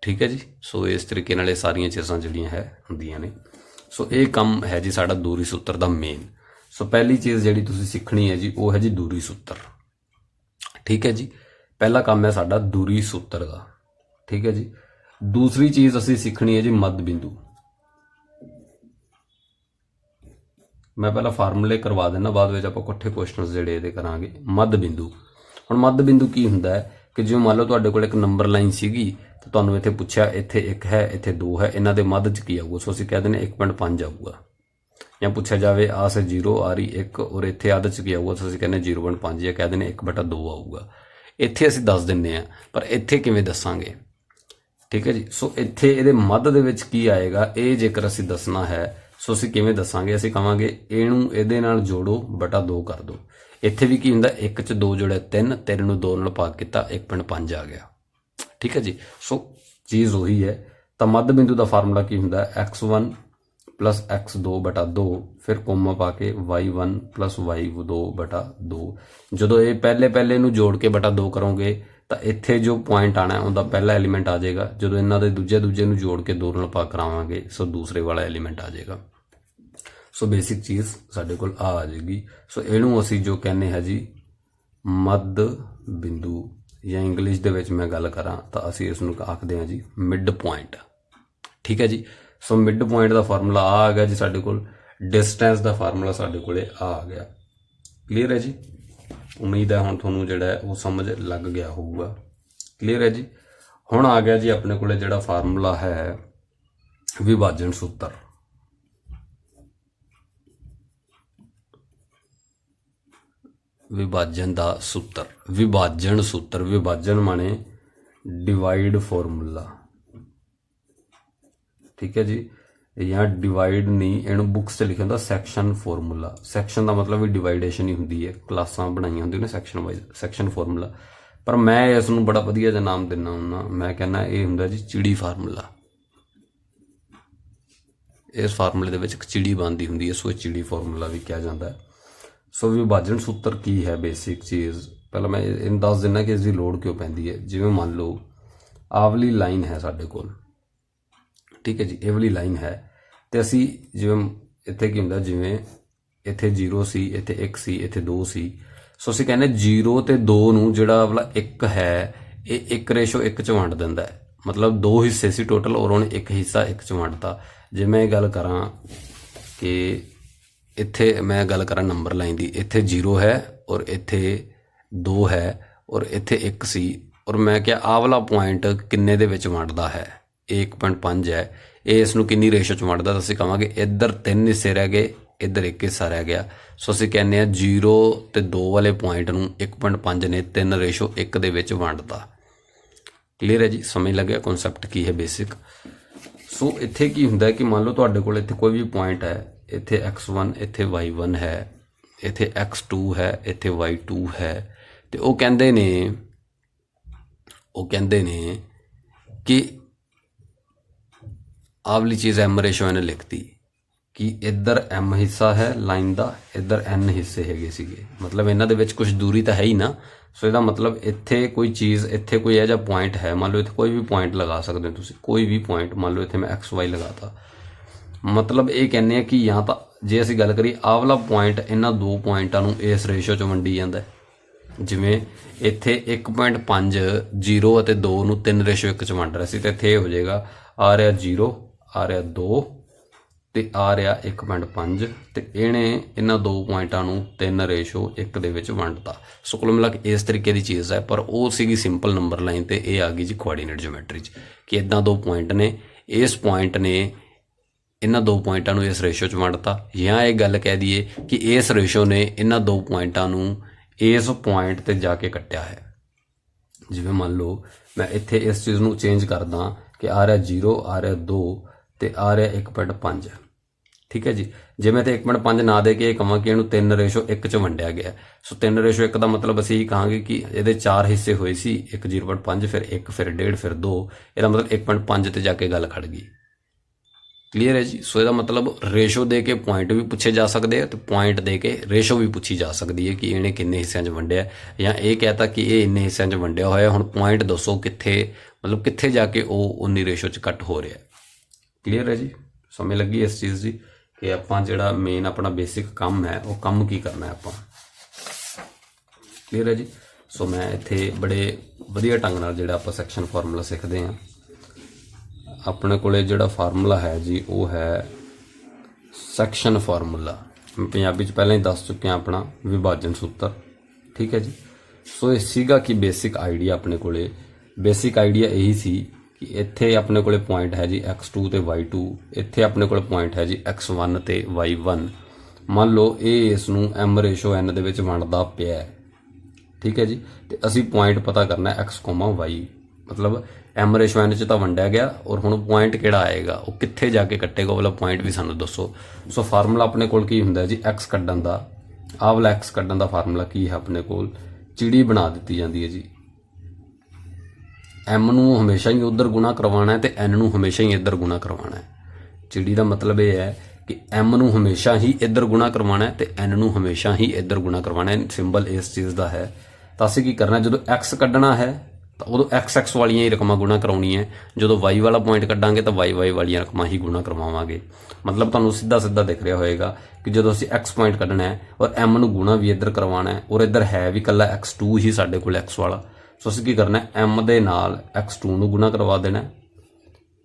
ਠੀਕ ਹੈ ਜੀ। ਸੋ ਇਸ ਤਰੀਕੇ ਨਾਲ ਇਹ ਸਾਰੀਆਂ ਚੀਜ਼ਾਂ ਜਿਹੜੀਆਂ ਹੈ ਹੁੰਦੀਆਂ ਨੇ। ਸੋ ਇਹ ਕੰਮ ਹੈ ਜੀ ਸਾਡਾ ਦੂਰੀ ਸੂਤਰ ਦਾ ਮੇਨ। ਸੋ ਪਹਿਲੀ ਚੀਜ਼ ਜਿਹੜੀ ਤੁਸੀਂ ਸਿੱਖਣੀ ਹੈ ਜੀ ਉਹ ਹੈ ਜੀ ਦੂਰੀ ਸੂਤਰ। ਠੀਕ ਹੈ ਜੀ, ਪਹਿਲਾ ਕੰਮ ਹੈ ਸਾਡਾ ਦੂਰੀ ਸੂਤਰ ਦਾ। ਠੀਕ ਹੈ ਜੀ। ਦੂਸਰੀ ਚੀਜ਼ ਅਸੀਂ ਸਿੱਖਣੀ ਹੈ ਜੀ ਮੱਧ ਬਿੰਦੂ। ਮੈਂ ਪਹਿਲਾਂ ਫਾਰਮੂਲੇ ਕਰਵਾ ਦਿੰਦਾ, ਬਾਅਦ ਵਿੱਚ ਆਪਾਂ ਇਕੱਠੇ ਕੁਐਸਚਨਸ ਜਿਹੜੇ ਇਹਦੇ ਕਰਾਂਗੇ। ਮੱਧ ਬਿੰਦੂ, ਹੁਣ ਮੱਧ ਬਿੰਦੂ ਕੀ ਹੁੰਦਾ ਹੈ ਕਿ ਜਿਵੇਂ ਮੰਨ ਲਓ ਤੁਹਾਡੇ ਕੋਲ ਇੱਕ ਨੰਬਰ ਲਾਈਨ ਸੀਗੀ, ਤਾਂ ਤੁਹਾਨੂੰ ਇੱਥੇ ਪੁੱਛਿਆ ਇੱਥੇ 1 ਹੈ, ਇੱਥੇ 2 ਹੈ, ਇਹਨਾਂ ਦੇ ਮੱਧ 'ਚ ਕੀ ਆਊਗਾ। ਸੋ ਅਸੀਂ ਕਹਿ ਦਿੰਦੇ 1.5 ਆਊਗਾ। ਜਾਂ ਪੁੱਛਿਆ ਜਾਵੇ ਆ ਸੇ 0 ਆ ਰਹੀ 1 ਔਰ ਇੱਥੇ ਅੱਧ 'ਚ ਕੀ ਆਊਗਾ, ਸੋ ਅਸੀਂ ਕਹਿੰਦੇ 0.5, ਜਾਂ ਕਹਿ ਦਿੰਦੇ 1/2 ਆਊਗਾ। ਇੱਥੇ ਅਸੀਂ ਦੱਸ ਦਿੰਦੇ ਹਾਂ, ਪਰ ਇੱਥੇ ਕਿਵੇਂ ਦੱਸਾਂਗੇ। ਠੀਕ ਹੈ ਜੀ। ਸੋ ਇੱਥੇ ਇਹਦੇ ਮੱਧ ਦੇ ਵਿੱਚ ਕੀ ਆਏਗਾ, ਇਹ ਜੇਕਰ ਅਸੀਂ ਦੱਸਣਾ ਹੈ ਸੋ ਅਸੀਂ ਕਿਵੇਂ ਦੱਸਾਂਗੇ। ਅਸੀਂ ਕਹਾਂਗੇ ਇਹਨੂੰ ਇਹਦੇ ਨਾਲ ਜੋੜੋ ਬਟਾ 2 ਕਰ ਦਿਓ। ਇੱਥੇ ਵੀ ਕੀ ਹੁੰਦਾ, 1 'ਚ 2 ਜੋੜਿਆ 3, 3 ਨੂੰ 2 ਨਾਲ ਭਾਗ ਕੀਤਾ 1.5 ਆ ਗਿਆ। ਠੀਕ ਹੈ ਜੀ। ਸੋ ਚੀਜ਼ ਉਹੀ ਹੈ। ਤਾਂ ਮੱਧ ਬਿੰਦੂ ਦਾ ਫਾਰਮੂਲਾ ਕੀ ਹੁੰਦਾ, x1 ਪਲੱਸ x2 ਬਟਾ 2, ਫਿਰ ਕੋਮਾ ਪਾ ਕੇ y1 ਪਲੱਸ y2 ਬਟਾ 2। ਜਦੋਂ ਇਹ ਪਹਿਲੇ ਨੂੰ ਜੋੜ ਕੇ ਬਟਾ 2 ਕਰੋਗੇ ਤਾਂ ਇੱਥੇ ਜੋ ਪੁਆਇੰਟ ਆਣਾ ਉਹਦਾ ਪਹਿਲਾ ਐਲੀਮੈਂਟ ਆ ਜਾਏਗਾ। ਜਦੋਂ ਇਹਨਾਂ ਦੇ ਦੂਜੇ ਨੂੰ ਜੋੜ ਕੇ 2 ਨਾਲ ਭਾਗ ਕਰਾਵਾਂਗੇ ਸੋ ਦੂਸਰੇ ਵਾਲਾ ਐਲੀਮੈਂਟ ਆ ਜਾਏਗਾ। ਸੋ ਬੇਸਿਕ ਚੀਜ਼ ਸਾਡੇ ਕੋਲ ਆ ਜਾਏਗੀ। ਸੋ ਇਹਨੂੰ ਅਸੀਂ ਜੋ ਕਹਿੰਦੇ ਹਾਂ ਜੀ ਮੱਧ ਬਿੰਦੂ, ਜਾਂ ਇੰਗਲਿਸ਼ ਦੇ ਵਿੱਚ ਮੈਂ ਗੱਲ ਕਰਾਂ ਤਾਂ ਅਸੀਂ ਇਸ ਨੂੰ ਆਖਦੇ ਹਾਂ ਜੀ ਮਿਡ ਪੁਆਇੰਟ। ਠੀਕ ਹੈ ਜੀ। ਸੋ ਮਿਡ ਪੁਆਇੰਟ ਦਾ ਫਾਰਮੂਲਾ ਆ ਗਿਆ ਜੀ ਸਾਡੇ ਕੋਲ। ਡਿਸਟੈਂਸ ਦਾ ਫਾਰਮੂਲਾ ਸਾਡੇ ਕੋਲੇ ਆ ਗਿਆ। ਕਲੀਅਰ ਹੈ ਜੀ। ਉਮੀਦ ਹੈ ਹੁਣ ਤੁਹਾਨੂੰ ਜਿਹੜਾ ਹੈ ਉਹ ਸਮਝ ਲੱਗ ਗਿਆ ਹੋਊਗਾ। ਕਲੀਅਰ ਹੈ ਜੀ। ਹੁਣ ਆ ਗਿਆ ਜੀ ਆਪਣੇ ਕੋਲੇ ਜਿਹੜਾ ਫਾਰਮੂਲਾ ਹੈ ਵਿਭਾਜਨ ਸੂਤਰ। ਵਿਭਾਜਨ ਦਾ ਸੂਤਰ, ਵਿਭਾਜਨ ਸੂਤਰ, ਵਿਭਾਜਨ ਮਾਣੇ ਡਿਵਾਈਡ ਫਾਰਮੂਲਾ। ਠੀਕ ਹੈ ਜੀ। ਜਾਂ ਡਿਵਾਈਡ ਨਹੀਂ, ਇਹਨੂੰ ਬੁੱਕਸ 'ਚ ਲਿਖਿਆ ਹੁੰਦਾ ਸੈਕਸ਼ਨ ਫਾਰਮੂਲਾ। ਸੈਕਸ਼ਨ ਦਾ ਮਤਲਬ ਵੀ ਡਿਵਾਈਡੇਸ਼ਨ ਹੀ ਹੁੰਦੀ ਹੈ, ਕਲਾਸਾਂ ਬਣਾਈਆਂ ਹੁੰਦੀਆਂ ਨੇ ਸੈਕਸ਼ਨ ਵਾਈਜ਼, ਸੈਕਸ਼ਨ ਫਾਰਮੂਲਾ। ਪਰ ਮੈਂ ਇਸ ਨੂੰ ਬੜਾ ਵਧੀਆ ਜਿਹਾ ਨਾਮ ਦਿੰਦਾ ਹੁੰਦਾ, ਮੈਂ ਕਹਿੰਦਾ ਇਹ ਹੁੰਦਾ ਜੀ ਚਿੜੀ ਫਾਰਮੂਲਾ। ਇਸ ਫਾਰਮੂਲੇ ਦੇ ਵਿੱਚ ਇੱਕ ਚਿੜੀ ਬਣਦੀ ਹੁੰਦੀ ਹੈ, ਸੋ ਚਿੜੀ ਫਾਰਮੂਲਾ ਵੀ ਕਿਹਾ ਜਾਂਦਾ ਹੈ। ਸੋ ਵਿਭਾਜਨ ਸੂਤਰ ਕੀ ਹੈ, ਬੇਸਿਕ ਚੀਜ਼ ਪਹਿਲਾਂ ਮੈਂ ਇਹਨੂੰ ਦੱਸ ਦਿੰਦਾ ਕਿ ਇਸ ਦੀ ਲੋੜ ਕਿਉਂ ਪੈਂਦੀ ਹੈ। ਜਿਵੇਂ ਮੰਨ ਲਓ ਆਵਲੀ ਲਾਈਨ ਹੈ ਸਾਡੇ ਕੋਲ। ਠੀਕ ਹੈ ਜੀ। ਇਹ ਵਾਲੀ ਲਾਈਨ ਹੈ ਤੇ ਅਸੀਂ ਜਿਵੇਂ ਇੱਥੇ ਕੀ ਹੁੰਦਾ, ਜਿਵੇਂ ਇੱਥੇ 0 ਸੀ, ਇੱਥੇ 1 ਸੀ, ਇੱਥੇ 2 ਸੀ। ਸੋ ਅਸੀਂ ਕਹਿੰਦੇ 0 ਤੇ 2 ਨੂੰ ਜਿਹੜਾ ਵਾਲਾ 1 ਹੈ ਇਹ 1:1 'ਚ ਵੰਡ ਦਿੰਦਾ ਹੈ। ਮਤਲਬ 2 ਹਿੱਸੇ ਸੀ ਟੋਟਲ ਔਰ ਉਹਨੇ 1 ਹਿੱਸਾ 1 'ਚ ਵੰਡਤਾ। ਜੇ ਮੈਂ ਇਹ ਗੱਲ ਕਰਾਂ ਕਿ ਇੱਥੇ ਮੈਂ ਗੱਲ ਕਰਾਂ ਨੰਬਰ ਲਾਈਨ ਦੀ, ਇੱਥੇ 0 ਹੈ ਔਰ ਇੱਥੇ 2 ਹੈ ਔਰ ਇੱਥੇ 1 ਸੀ, ਔਰ ਮੈਂ ਕਿਹਾ ਆਹ ਵਾਲਾ ਪੁਆਇੰਟ ਕਿੰਨੇ ਦੇ ਵਿੱਚ ਵੰਡਦਾ ਹੈ, 1.5 ਹੈ। ਇਹ ਇਸ ਨੂੰ ਕਿੰਨੀ ਰੇਸ਼ੋ 'ਚ ਵੰਡਦਾ, ਤਾਂ ਅਸੀਂ ਕਹਾਂਗੇ ਇੱਧਰ 3 ਹਿੱਸੇ ਰਹਿ ਗਏ, ਇੱਧਰ 1 ਹਿੱਸਾ ਰਹਿ ਗਿਆ। ਸੋ ਅਸੀਂ ਕਹਿੰਦੇ ਹਾਂ 0 ਤੇ 2 ਵਾਲੇ ਪੁਆਇੰਟ ਨੂੰ 1.5 ਨੇ 3:1 ਦੇ ਵਿੱਚ ਵੰਡਤਾ। ਕਲੀਅਰ ਹੈ ਜੀ। ਸਮਝ ਲੱਗਿਆ ਕਨਸੈਪਟ ਕੀ ਹੈ ਬੇਸਿਕ। ਸੋ ਇੱਥੇ ਕੀ ਹੁੰਦਾ ਕਿ ਮੰਨ ਲਓ ਤੁਹਾਡੇ ਕੋਲ ਇੱਥੇ ਕੋਈ ਵੀ ਪੁਆਇੰਟ ਹੈ, ਇੱਥੇ x1 ਇੱਥੇ y1 ਹੈ, ਇੱਥੇ x2 ਹੈ, ਇੱਥੇ y2 ਹੈ, ਤੇ ਉਹ ਕਹਿੰਦੇ ਨੇ ਕਿ ਆਹ ਵਾਲੀ ਚੀਜ਼ m ਰੇਸ਼ੋ ਇਹਨੇ ਲਿਖਤੀ ਕਿ ਇੱਧਰ m ਹਿੱਸਾ ਹੈ ਲਾਈਨ ਦਾ, ਇੱਧਰ n ਹਿੱਸੇ ਹੈਗੇ ਸੀਗੇ, ਮਤਲਬ ਇਹਨਾਂ ਦੇ ਵਿੱਚ ਕੁਝ ਦੂਰੀ ਤਾਂ ਹੈ ਹੀ ਨਾ। ਸੋ ਇਹਦਾ ਮਤਲਬ ਇੱਥੇ ਕੋਈ ਚੀਜ਼, ਇੱਥੇ ਕੋਈ ਇਹੋ ਜਿਹਾ ਪੁਆਇੰਟ ਹੈ, ਮੰਨ ਲਓ ਇੱਥੇ ਕੋਈ ਵੀ ਪੁਆਇੰਟ ਲਗਾ ਸਕਦੇ ਹੋ ਤੁਸੀਂ, ਕੋਈ ਵੀ ਪੁਆਇੰਟ, ਮੰਨ ਲਓ ਇੱਥੇ ਮੈਂ XY ਲਗਾਤਾ, ਮਤਲਬ ਇਹ ਕਹਿੰਦੇ ਆ ਕਿ ਜਾਂ ਤਾਂ ਜੇ ਅਸੀਂ ਗੱਲ ਕਰੀਏ ਆਹ ਵਾਲਾ ਪੁਆਇੰਟ ਇਹਨਾਂ ਦੋ ਪੁਆਇੰਟਾਂ ਨੂੰ ਇਸ ਰੇਸ਼ੋ 'ਚ ਵੰਡੀ ਜਾਂਦਾ, ਜਿਵੇਂ ਇੱਥੇ 1.5 0 ਅਤੇ 2 ਨੂੰ 3:1 'ਚ ਵੰਡ ਰਿਹਾ ਸੀ, ਤੇ ਇੱਥੇ ਇਹ ਹੋ ਜਾਏਗਾ ਆ ਰਿਹਾ 0, ਆ ਰਿਹਾ 2 ਤੇ ਆ ਰਿਹਾ 1.5, ਤੇ ਇਹਨੇ ਇਹਨਾਂ ਦੋ ਪੁਆਇੰਟਾਂ ਨੂੰ 3:1 ਦੇ ਵਿੱਚ ਵੰਡਤਾ। ਸੋ ਕੁੱਲ ਮਿਲਾ ਕੇ ਇਸ ਤਰੀਕੇ ਦੀ ਚੀਜ਼ ਹੈ, ਪਰ ਉਹ ਸੀਗੀ ਸਿੰਪਲ ਨੰਬਰ ਲਾਈਨ, ਤੇ ਇਹ ਆ ਗਈ ਜੀ ਕੋਆਰਡੀਨੇਟ ਜਿਓਮੈਟਰੀ 'ਚ ਕਿ ਇੱਦਾਂ ਦੋ ਪੁਆਇੰਟ ਨੇ, ਇਸ ਪੁਆਇੰਟ ਨੇ ਇਹਨਾਂ ਦੋ ਪੁਆਇੰਟਾਂ ਨੂੰ ਇਸ ਰੇਸ਼ੋ 'ਚ ਵੰਡਤਾ, ਜਾਂ ਇਹ ਗੱਲ ਕਹਿ ਦਈਏ ਕਿ ਇਸ ਰੇਸ਼ੋ ਨੇ ਇਹਨਾਂ ਦੋ ਪੁਆਇੰਟਾਂ ਨੂੰ ਇਸ ਪੁਆਇੰਟ ਤੇ ਜਾ ਕੇ ਕੱਟਿਆ ਹੈ। ਜਿਵੇਂ ਮੰਨ ਲਓ ਮੈਂ ਇੱਥੇ ਇਸ ਚੀਜ਼ ਨੂੰ ਚੇਂਜ ਕਰਦਾ ਕਿ ਆ ਰਿਹਾ 0, ਆ ਰਿਹਾ 2 ਤੇ ਆ ਰਿਹਾ 1.5, ਠੀਕ ਹੈ ਜੀ। ਜੇ ਮੈਂ ਤੇ 1.5 ਨਾ ਦੇ ਕੇ ਇਹ ਕਹਾਂ ਕਿ ਇਹਨੂੰ 3:1 'ਚ ਵੰਡਿਆ ਗਿਆ, ਸੋ 3:1 ਦਾ ਮਤਲਬ ਅਸੀਂ ਕਹਾਂਗੇ ਕਿ ਇਹਦੇ 4 ਹਿੱਸੇ ਹੋਏ ਸੀ, 1 0.5 ਫਿਰ 1 ਫਿਰ 1.5 ਫਿਰ 2, ਇਹਦਾ ਮਤਲਬ 1.5 ਤੇ ਜਾ ਕੇ ਗੱਲ ਖੜ ਗਈ। ਕਲੀਅਰ ਹੈ ਜੀ। ਸੋ ਇਹਦਾ ਮਤਲਬ ਰੇਸ਼ੋ ਦੇ ਕੇ ਪੁਆਇੰਟ ਵੀ ਪੁੱਛੇ ਜਾ ਸਕਦੇ ਆ, ਤੇ ਪੁਆਇੰਟ ਦੇ ਕੇ ਰੇਸ਼ੋ ਵੀ ਪੁੱਛੀ ਜਾ ਸਕਦੀ ਹੈ ਕਿ ਇਹਨੇ ਕਿੰਨੇ ਹਿੱਸਿਆਂ 'ਚ ਵੰਡਿਆ, ਜਾਂ ਇਹ ਕਹਿਤਾ ਕਿ ਇਹ ਇੰਨੇ ਹਿੱਸਿਆਂ 'ਚ ਵੰਡਿਆ ਹੋਇਆ, ਹੁਣ ਪੁਆਇੰਟ ਦੱਸੋ ਕਿੱਥੇ, ਮਤਲਬ ਕਿੱਥੇ ਜਾ ਕੇ ਉਹ ਉਨੀ ਰੇਸ਼ੋ 'ਚ ਕੱਟ ਹੋ ਰਿਹਾ। ਕਲੀਅਰ ਹੈ ਜੀ। ਸਮਝ ਲੱਗੀ ਇਸ ਚੀਜ਼ ਦੀ ਕਿ ਆਪਾਂ ਜਿਹੜਾ ਮੇਨ ਆਪਣਾ ਬੇਸਿਕ ਕੰਮ ਹੈ ਉਹ ਕੰਮ ਕੀ ਕਰਨਾ ਹੈ ਆਪਾਂ। ਕਲੀਅਰ ਹੈ ਜੀ। ਸੋ ਮੈਂ ਇੱਥੇ ਬੜੇ ਵਧੀਆ ਢੰਗ ਨਾਲ ਜਿਹੜਾ ਆਪਾਂ ਸੈਕਸ਼ਨ ਫਾਰਮੂਲਾ ਸਿੱਖਦੇ ਹਾਂ। ਆਪਣੇ ਕੋਲੇ ਜਿਹੜਾ ਫਾਰਮੂਲਾ ਹੈ ਜੀ ਉਹ ਹੈ ਸੈਕਸ਼ਨ ਫਾਰਮੂਲਾ, ਮੈਂ ਪੰਜਾਬੀ 'ਚ ਪਹਿਲਾਂ ਹੀ ਦੱਸ ਚੁੱਕਿਆ ਆਪਣਾ ਵਿਭਾਜਨ ਸੂਤਰ, ਠੀਕ ਹੈ ਜੀ। ਸੋ ਇਹ ਸੀਗਾ ਕਿ ਬੇਸਿਕ ਆਈਡੀਆ ਆਪਣੇ ਕੋਲੇ, ਬੇਸਿਕ ਆਈਡੀਆ ਇਹੀ ਸੀ ਕਿ ਇੱਥੇ ਆਪਣੇ ਕੋਲੇ ਪੁਆਇੰਟ ਹੈ ਜੀ x2 ਤੇ y2, ਇੱਥੇ ਆਪਣੇ ਕੋਲ ਪੁਆਇੰਟ ਹੈ ਜੀ x1 ਤੇ y1। ਮੰਨ ਲਓ ਇਹ ਇਸ ਨੂੰ m ਰੇਸ਼ੋ n ਦੇ ਵਿੱਚ ਵੰਡਦਾ ਪਿਆ, ਠੀਕ ਹੈ ਜੀ, ਤੇ ਅਸੀਂ ਪੁਆਇੰਟ ਪਤਾ ਕਰਨਾ x, y, ਮਤਲਬ m ਰੇਸ਼ੋ n 'ਚ ਤਾਂ ਵੰਡਿਆ ਗਿਆ, ਔਰ ਹੁਣ ਪੁਆਇੰਟ ਕਿਹੜਾ ਆਏਗਾ, ਉਹ ਕਿੱਥੇ ਜਾ ਕੇ ਕੱਟੇਗਾ, ਉਹ ਵਾਲਾ ਪੁਆਇੰਟ ਵੀ ਸਾਨੂੰ ਦੱਸੋ। ਸੋ ਫਾਰਮੂਲਾ ਆਪਣੇ ਕੋਲ ਕੀ ਹੁੰਦਾ ਜੀ, x ਕੱਢਣ ਦਾ, ਆਹ ਵਾਲਾ x ਕੱਢਣ ਦਾ ਫਾਰਮੂਲਾ ਕੀ ਹੈ ਆਪਣੇ ਕੋਲ, ਚਿੜੀ ਬਣਾ ਦਿੱਤੀ ਜਾਂਦੀ ਹੈ ਜੀ। m ਨੂੰ ਹਮੇਸ਼ਾ ਹੀ ਉੱਧਰ ਗੁਣਾ ਕਰਵਾਉਣਾ ਹੈ ਤੇ n ਨੂੰ ਹਮੇਸ਼ਾ ਹੀ ਇੱਧਰ ਗੁਣਾ ਕਰਵਾਉਣਾ ਹੈ। ਚਿੜੀ ਦਾ ਮਤਲਬ ਇਹ ਹੈ ਕਿ m ਨੂੰ ਹਮੇਸ਼ਾ ਹੀ ਇੱਧਰ ਗੁਣਾ ਕਰਵਾਉਣਾ ਹੈ ਤੇ n ਨੂੰ ਹਮੇਸ਼ਾ ਹੀ ਇੱਧਰ ਗੁਣਾ ਕਰਵਾਉਣਾ ਹੈ। ਸਿੰਬਲ ਇਸ ਚੀਜ਼ ਦਾ ਹੈ। ਤਾਂ ਅਸੀਂ ਕੀ ਕਰਨਾ, ਜਦੋਂ x ਕੱਢਣਾ ਹੈ ਤਾਂ ਉਦੋਂ x ਵਾਲੀਆਂ ਹੀ ਰਕਮਾਂ ਗੁਣਾ ਕਰਾਉਣੀਆਂ, ਜਦੋਂ y ਵਾਲਾ ਪੁਆਇੰਟ ਕੱਢਾਂਗੇ ਤਾਂ y ਵਾਲੀਆਂ ਰਕਮਾਂ ਹੀ ਗੁਣਾ ਕਰਵਾਵਾਂਗੇ। ਮਤਲਬ ਤੁਹਾਨੂੰ ਸਿੱਧਾ ਸਿੱਧਾ ਦਿਖ ਰਿਹਾ ਹੋਏਗਾ ਕਿ ਜਦੋਂ ਅਸੀਂ x ਪੁਆਇੰਟ ਕੱਢਣਾ ਹੈ ਔਰ m ਨੂੰ ਗੁਣਾ ਵੀ ਇੱਧਰ ਕਰਵਾਉਣਾ ਹੈ, ਔਰ ਇੱਧਰ ਹੈ ਵੀ ਇਕੱਲਾ x2 ਹੀ ਸਾਡੇ ਕੋਲ x ਵਾਲਾ। ਸੋ ਅਸੀਂ ਕੀ ਕਰਨਾ, m ਦੇ ਨਾਲ x2 ਨੂੰ ਗੁਣਾ ਕਰਵਾ ਦੇਣਾ,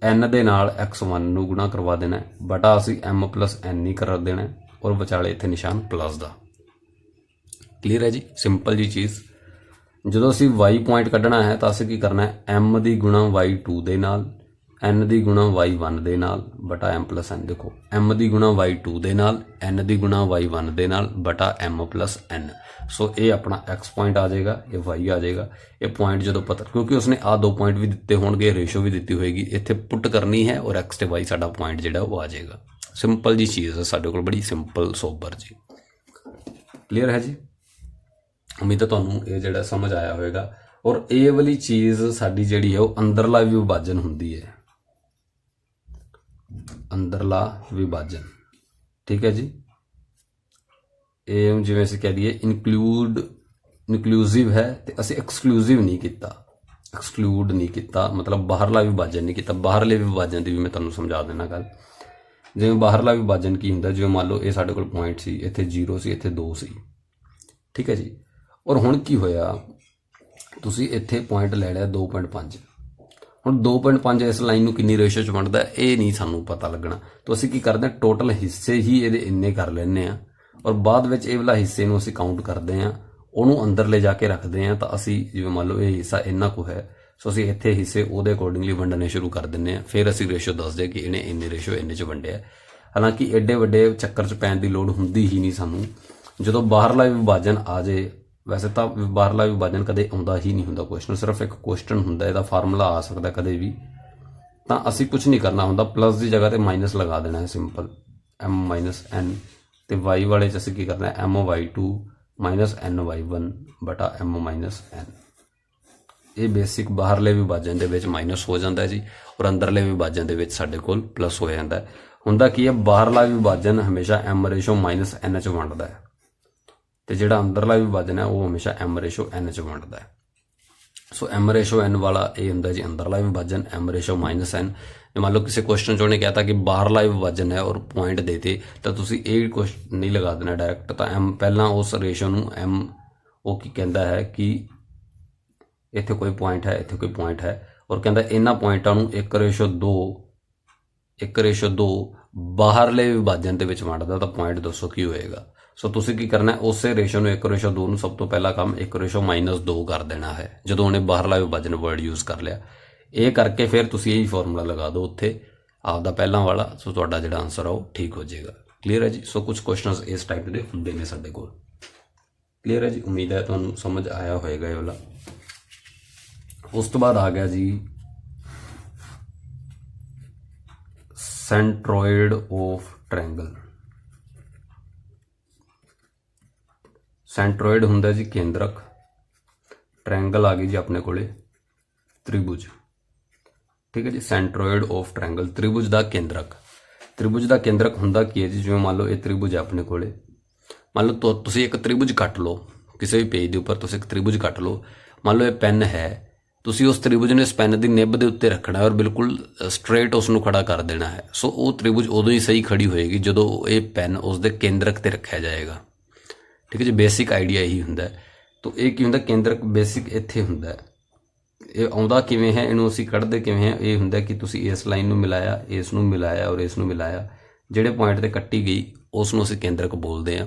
n ਦੇ ਨਾਲ x1 ਨੂੰ ਗੁਣਾ ਕਰਵਾ ਦੇਣਾ, ਬਟਾ ਅਸੀਂ m plus n ਹੀ ਕਰ ਦੇਣਾ, ਔਰ ਵਿਚਾਲੇ ਇੱਥੇ ਨਿਸ਼ਾਨ ਪਲੱਸ ਦਾ। ਕਲੀਅਰ ਹੈ ਜੀ, ਸਿੰਪਲ ਜੀ ਚੀਜ਼। ਜਦੋਂ ਅਸੀਂ y ਪੁਆਇੰਟ ਕੱਢਣਾ ਹੈ ਤਾਂ ਅਸੀਂ ਕੀ ਕਰਨਾ ਹੈ, m ਦੀ ਗੁਣਾ y2 ਦੇ ਨਾਲ, n ਦੀ ਗੁਣਾ y1 ਦੇ ਨਾਲ, ਬਟਾ m plus n। ਦੇਖੋ m ਦੀ ਗੁਣਾ y2 ਦੇ ਨਾਲ, n ਦੀ ਗੁਣਾ y1 ਦੇ ਨਾਲ, ਬਟਾ m plus n। ਸੋ ਇਹ ਆਪਣਾ x ਪੁਆਇੰਟ ਆ ਜਾਏਗਾ, ਇਹ y ਆ ਜਾਏਗਾ। ਇਹ ਪੁਆਇੰਟ ਜਦੋਂ ਪਤਾ, ਕਿਉਂਕਿ ਉਸਨੇ ਆਹ ਦੋ ਪੁਆਇੰਟ ਵੀ ਦਿੱਤੇ ਹੋਣਗੇ, ਰੇਸ਼ੋ ਵੀ ਦਿੱਤੀ ਹੋਏਗੀ, ਇੱਥੇ ਪੁੱਟ ਕਰਨੀ ਹੈ ਔਰ x ਤੇ y ਸਾਡਾ ਪੁਆਇੰਟ ਜਿਹੜਾ ਉਹ ਆ ਜਾਏਗਾ। ਸਿੰਪਲ ਜੀ ਚੀਜ਼ ਹੈ ਸਾਡੇ ਕੋਲ, ਬੜੀ ਸਿੰਪਲ ਸੋਬਰ ਜੀ। ਕਲੀਅਰ ਹੈ ਜੀ। ਉਮੀਦ ਹੈ ਤੁਹਾਨੂੰ ਇਹ ਜਿਹੜਾ ਸਮਝ ਆਇਆ ਹੋਵੇਗਾ। ਔਰ ਇਹ ਵਾਲੀ ਚੀਜ਼ ਸਾਡੀ ਜਿਹੜੀ ਹੈ ਉਹ ਅੰਦਰਲਾ ਵਿਭਾਜਨ ਹੁੰਦੀ ਹੈ, ਅੰਦਰਲਾ ਵਿਭਾਜਨ, ਠੀਕ ਹੈ ਜੀ। ਇਹ ਜਿਵੇਂ ਅਸੀਂ ਕਹਿ ਦਈਏ ਇਨਕਲੂਸਿਵ ਹੈ ਤੇ ਅਸੀਂ ਐਕਸਕਲੂਸਿਵ ਨਹੀਂ ਕੀਤਾ, ਐਕਸਕਲੂਡ ਨਹੀਂ ਕੀਤਾ, ਮਤਲਬ ਬਾਹਰਲਾ ਵਿਭਾਜਨ ਨਹੀਂ ਕੀਤਾ। ਬਾਹਰਲੇ ਵਿਭਾਜਨ ਦੀ ਵੀ ਮੈਂ ਤੁਹਾਨੂੰ ਸਮਝਾ ਦੇਣਾ ਗੱਲ। ਜਿਵੇਂ ਬਾਹਰਲਾ ਵਿਭਾਜਨ ਕੀ ਹੁੰਦਾ, ਜਿਵੇਂ ਮੰਨ ਲਓ ਇਹ ਸਾਡੇ ਕੋਲ ਪੁਆਇੰਟ ਸੀ, ਇੱਥੇ 0 ਸੀ, ਇੱਥੇ 2 ਸੀ, ਠੀਕ ਹੈ ਜੀ। ਔਰ ਹੁਣ ਕੀ ਹੋਇਆ, ਤੁਸੀਂ ਇੱਥੇ ਪੁਆਇੰਟ ਲੈ ਲਿਆ 2.5। ਹੁਣ 2.5 ਇਸ ਲਾਈਨ ਨੂੰ ਕਿੰਨੀ ਰੇਸ਼ੋ 'ਚ ਵੰਡਦਾ ਇਹ ਨਹੀਂ ਸਾਨੂੰ ਪਤਾ ਲੱਗਣਾ, ਤਾਂ ਅਸੀਂ ਕੀ ਕਰਦੇ ਹਾਂ, ਟੋਟਲ ਹਿੱਸੇ ਹੀ ਇਹਦੇ ਇੰਨੇ ਕਰ ਲੈਂਦੇ ਹਾਂ, ਔਰ ਬਾਅਦ ਵਿੱਚ ਇਹ ਵਾਲਾ ਹਿੱਸੇ ਨੂੰ ਅਸੀਂ ਕਾਊਂਟ ਕਰਦੇ ਹਾਂ, ਉਹਨੂੰ ਅੰਦਰ ਲੈ ਜਾ ਕੇ ਰੱਖਦੇ ਹਾਂ। ਤਾਂ ਅਸੀਂ ਜਿਵੇਂ ਮੰਨ ਲਓ ਇਹ ਹਿੱਸਾ ਇੰਨਾ ਕੁ ਹੈ, ਸੋ ਅਸੀਂ ਇੱਥੇ ਹਿੱਸੇ ਉਹਦੇ ਅਕੋਰਡਿੰਗਲੀ ਵੰਡਣੇ ਸ਼ੁਰੂ ਕਰ ਦਿੰਦੇ ਹਾਂ। ਫਿਰ ਅਸੀਂ ਰੇਸ਼ੋ ਦੱਸਦੇ ਕਿ ਇਹਨੇ ਇੰਨੇ ਰੇਸ਼ੋ ਇੰਨੇ 'ਚ ਵੰਡਿਆ। ਹਾਲਾਂਕਿ ਐਡੇ ਵੱਡੇ ਚੱਕਰ 'ਚ ਪੈਣ ਦੀ ਲੋੜ ਹੁੰਦੀ ਹੀ ਨਹੀਂ ਸਾਨੂੰ। ਜਦੋਂ ਬਾਹਰਲਾ ਵਿਭਾਜਨ ਆ ਜੇ, ਵੈਸੇ ਤਾਂ ਬਾਹਰਲਾ ਵਿਭਾਜਨ ਕਦੇ ਆਉਂਦਾ ਹੀ ਨਹੀਂ ਹੁੰਦਾ ਕੁਐਸਚਨ, ਸਿਰਫ ਇੱਕ ਕੁਐਸਚਨ ਹੁੰਦਾ, ਇਹਦਾ ਫਾਰਮੂਲਾ ਆ ਸਕਦਾ ਕਦੇ ਵੀ, ਤਾਂ ਅਸੀਂ ਕੁਝ ਨਹੀਂ ਕਰਨਾ ਹੁੰਦਾ, ਪਲੱਸ ਦੀ ਜਗ੍ਹਾ ਤੇ ਮਾਈਨਸ ਲਗਾ ਦੇਣਾ ਹੈ ਸਿੰਪਲ, m ਮਾਈਨਸ n, ਤੇ y ਵਾਲੇ 'ਚ ਅਸੀਂ ਕੀ ਕਰਨਾ ਹੈ m y2 minus n y1 ਬਟਾ m minus n। ਇਹ ਬੇਸਿਕ ਬਾਹਰਲੇ ਵਿਭਾਜਨ ਦੇ ਵਿੱਚ ਮਾਈਨਸ ਹੋ ਜਾਂਦਾ ਜੀ, ਔਰ ਅੰਦਰਲੇ ਵਿਭਾਜਨ ਦੇ ਵਿੱਚ ਸਾਡੇ ਕੋਲ ਪਲੱਸ ਹੋ ਜਾਂਦਾ ਹੈ। ਹੁੰਦਾ ਕੀ ਹੈ, ਬਾਹਰਲਾ ਵਿਭਾਜਨ ਹਮੇਸ਼ਾ m ਰੇਸ਼ੋ ਮਾਈਨਸ n 'ਚ ਵੰਡਦਾ ਹੈ, ਤੇ ਜਿਹੜਾ ਅੰਦਰਲਾ ਵਿਭਾਜਨ ਹੈ ਉਹ ਹਮੇਸ਼ਾ m ਰੇਸ਼ੋ n 'ਚ ਵੰਡਦਾ ਹੈ। ਸੋ m ਰੇਸ਼ੋ n ਵਾਲਾ ਇਹ ਹੁੰਦਾ ਜੀ ਅੰਦਰਲਾ ਵਿਭਾਜਨ, m ਰੇਸ਼ੋ ਮਾਈਨਸ n। ਜੇ ਮੰਨ ਲਓ ਕਿਸੇ ਕੁਐਸਚਨ 'ਚ ਉਹਨੇ ਕਹਿਤਾ ਕਿ ਬਾਹਰਲਾ ਵਿਭਾਜਨ ਹੈ ਔਰ ਪੁਆਇੰਟ ਦੇਤੇ, ਤਾਂ ਤੁਸੀਂ ਇਹ ਕੁਐਸਚਨ ਨਹੀਂ ਲਗਾ ਦੇਣਾ ਡਾਇਰੈਕਟ, ਤਾਂ m ਪਹਿਲਾਂ ਉਸ ਰੇਸ਼ੋ ਨੂੰ m ਉਹ ਕੀ ਕਹਿੰਦਾ ਹੈ ਕਿ ਇੱਥੇ ਕੋਈ ਪੁਆਇੰਟ ਹੈ, ਇੱਥੇ ਕੋਈ ਪੁਆਇੰਟ ਹੈ, ਔਰ ਕਹਿੰਦਾ ਇਹਨਾਂ ਪੁਆਇੰਟਾਂ ਨੂੰ 1:2 ਬਾਹਰਲੇ ਵਿਭਾਜਨ ਦੇ ਵਿੱਚ ਵੰਡਦਾ, ਤਾਂ ਪੁਆਇੰਟ ਦੱਸੋ ਕੀ ਹੋਏਗਾ। ਸੋ ਤੁਸੀਂ ਕੀ ਕਰਨਾ, ਉਸੇ ਰੇਸ਼ੋ ਨੂੰ 1:2 ਨੂੰ ਸਭ ਤੋਂ ਪਹਿਲਾ ਕੰਮ 1:-2 ਕਰ ਦੇਣਾ ਹੈ, ਜਦੋਂ ਉਹਨੇ ਬਾਹਰਲਾ ਵਿਭਾਜਨ ਵਰਡ ਯੂਜ਼ ਕਰ ਲਿਆ। ਇਹ ਕਰਕੇ ਫਿਰ ਤੁਸੀਂ ਇਹੀ ਫਾਰਮੂਲਾ ਲਗਾ ਦਿਓ ਉੱਥੇ ਆਪਦਾ ਪਹਿਲਾਂ ਵਾਲਾ, ਸੋ ਤੁਹਾਡਾ ਜਿਹੜਾ ਆਨਸਰ ਆ ਉਹ ਠੀਕ ਹੋ ਜਾਏਗਾ। ਕਲੀਅਰ ਹੈ ਜੀ। ਸੋ ਕੁਝ ਕੁਐਸਚਨਸ ਇਸ ਟਾਈਪ ਦੇ ਹੁੰਦੇ ਨੇ ਸਾਡੇ ਕੋਲ। ਕਲੀਅਰ ਹੈ ਜੀ, ਉਮੀਦ ਹੈ ਤੁਹਾਨੂੰ ਸਮਝ ਆਇਆ ਹੋਏਗਾ ਇਹ ਵਾਲਾ। ਉਸ ਤੋਂ ਬਾਅਦ ਆ ਗਿਆ ਜੀ ਸੈਂਟਰੋਇਡ ਆਫ ਟ੍ਰਾਇੰਗਲ। ਸੈਂਟਰੋਇਡ ਹੁੰਦਾ ਜੀ ਕੇਂਦਰਕ, ਟ੍ਰਾਇੰਗਲ ਆ ਗਈ ਜੀ ਆਪਣੇ ਕੋਲੇ ਤ੍ਰਿਭੁਜ। ਠੀਕ ਹੈ ਜੀ, ਸੈਂਟਰੋਇਡ ਆਫ ਟ੍ਰਾਇੰਗਲ, ਤ੍ਰਿਭੁਜ ਦਾ ਕੇਂਦਰਕ। ਤ੍ਰਿਭੁਜ ਦਾ ਕੇਂਦਰਕ ਹੁੰਦਾ ਕੀ ਹੈ ਜੀ, ਜਿਵੇਂ ਮੰਨ ਲਓ ਇਹ ਤ੍ਰਿਭੁਜ ਹੈ ਆਪਣੇ ਕੋਲੇ, ਮੰਨ ਲਓ ਤੁਸੀਂ ਇੱਕ ਤ੍ਰਿਭੁਜ ਕੱਟ ਲਓ, ਕਿਸੇ ਵੀ ਪੇਜ ਦੇ ਉੱਪਰ ਤੁਸੀਂ ਇੱਕ ਤ੍ਰਿਭੁਜ ਕੱਟ ਲਓ। ਮੰਨ ਲਓ ਇਹ ਪੈਨ ਹੈ, ਤੁਸੀਂ ਉਸ ਤ੍ਰਿਭੁਜ ਨੂੰ ਇਸ ਪੈਨ ਦੀ ਨਿੱਬ ਦੇ ਉੱਤੇ ਰੱਖਣਾ ਹੈ ਔਰ ਬਿਲਕੁਲ ਸਟ੍ਰੇਟ ਉਸ ਨੂੰ ਖੜਾ ਕਰ ਦੇਣਾ ਹੈ। ਸੋ ਉਹ ਤ੍ਰਿਭੁਜ ਉਦੋਂ ਹੀ ਸਹੀ ਖੜੀ ਹੋਏਗੀ ਜਦੋਂ ਇਹ ਪੈਨ ਉਸ ਦੇ ਕੇਂਦਰਕ ਤੇ ਰੱਖਿਆ ਜਾਏਗਾ। ਠੀਕ ਹੈ ਜੀ, ਬੇਸਿਕ ਆਈਡੀਆ ਇਹੀ ਹੁੰਦਾ ਹੈ। ਤਾਂ ਇਹ ਕੀ ਹੁੰਦਾ, ਕੇਂਦਰਕ ਬੇਸਿਕ ਇੱਥੇ ਹੁੰਦਾ ਹੈ। ਇਹ ਆਉਂਦਾ ਕਿਵੇਂ ਹੈ, ਇਹਨੂੰ ਅਸੀਂ ਕੱਢਦੇ ਕਿਵੇਂ ਹੈ, ਇਹ ਹੁੰਦਾ ਕਿ ਤੁਸੀਂ ਇਸ ਲਾਈਨ ਨੂੰ ਮਿਲਾਇਆ, ਇਸ ਨੂੰ ਮਿਲਾਇਆ ਔਰ ਇਸ ਨੂੰ ਮਿਲਾਇਆ, ਜਿਹੜੇ ਪੁਆਇੰਟ ਤੇ ਕੱਟੀ ਗਈ ਉਸ ਨੂੰ ਅਸੀਂ ਕੇਂਦਰਕ ਬੋਲਦੇ ਹਾਂ।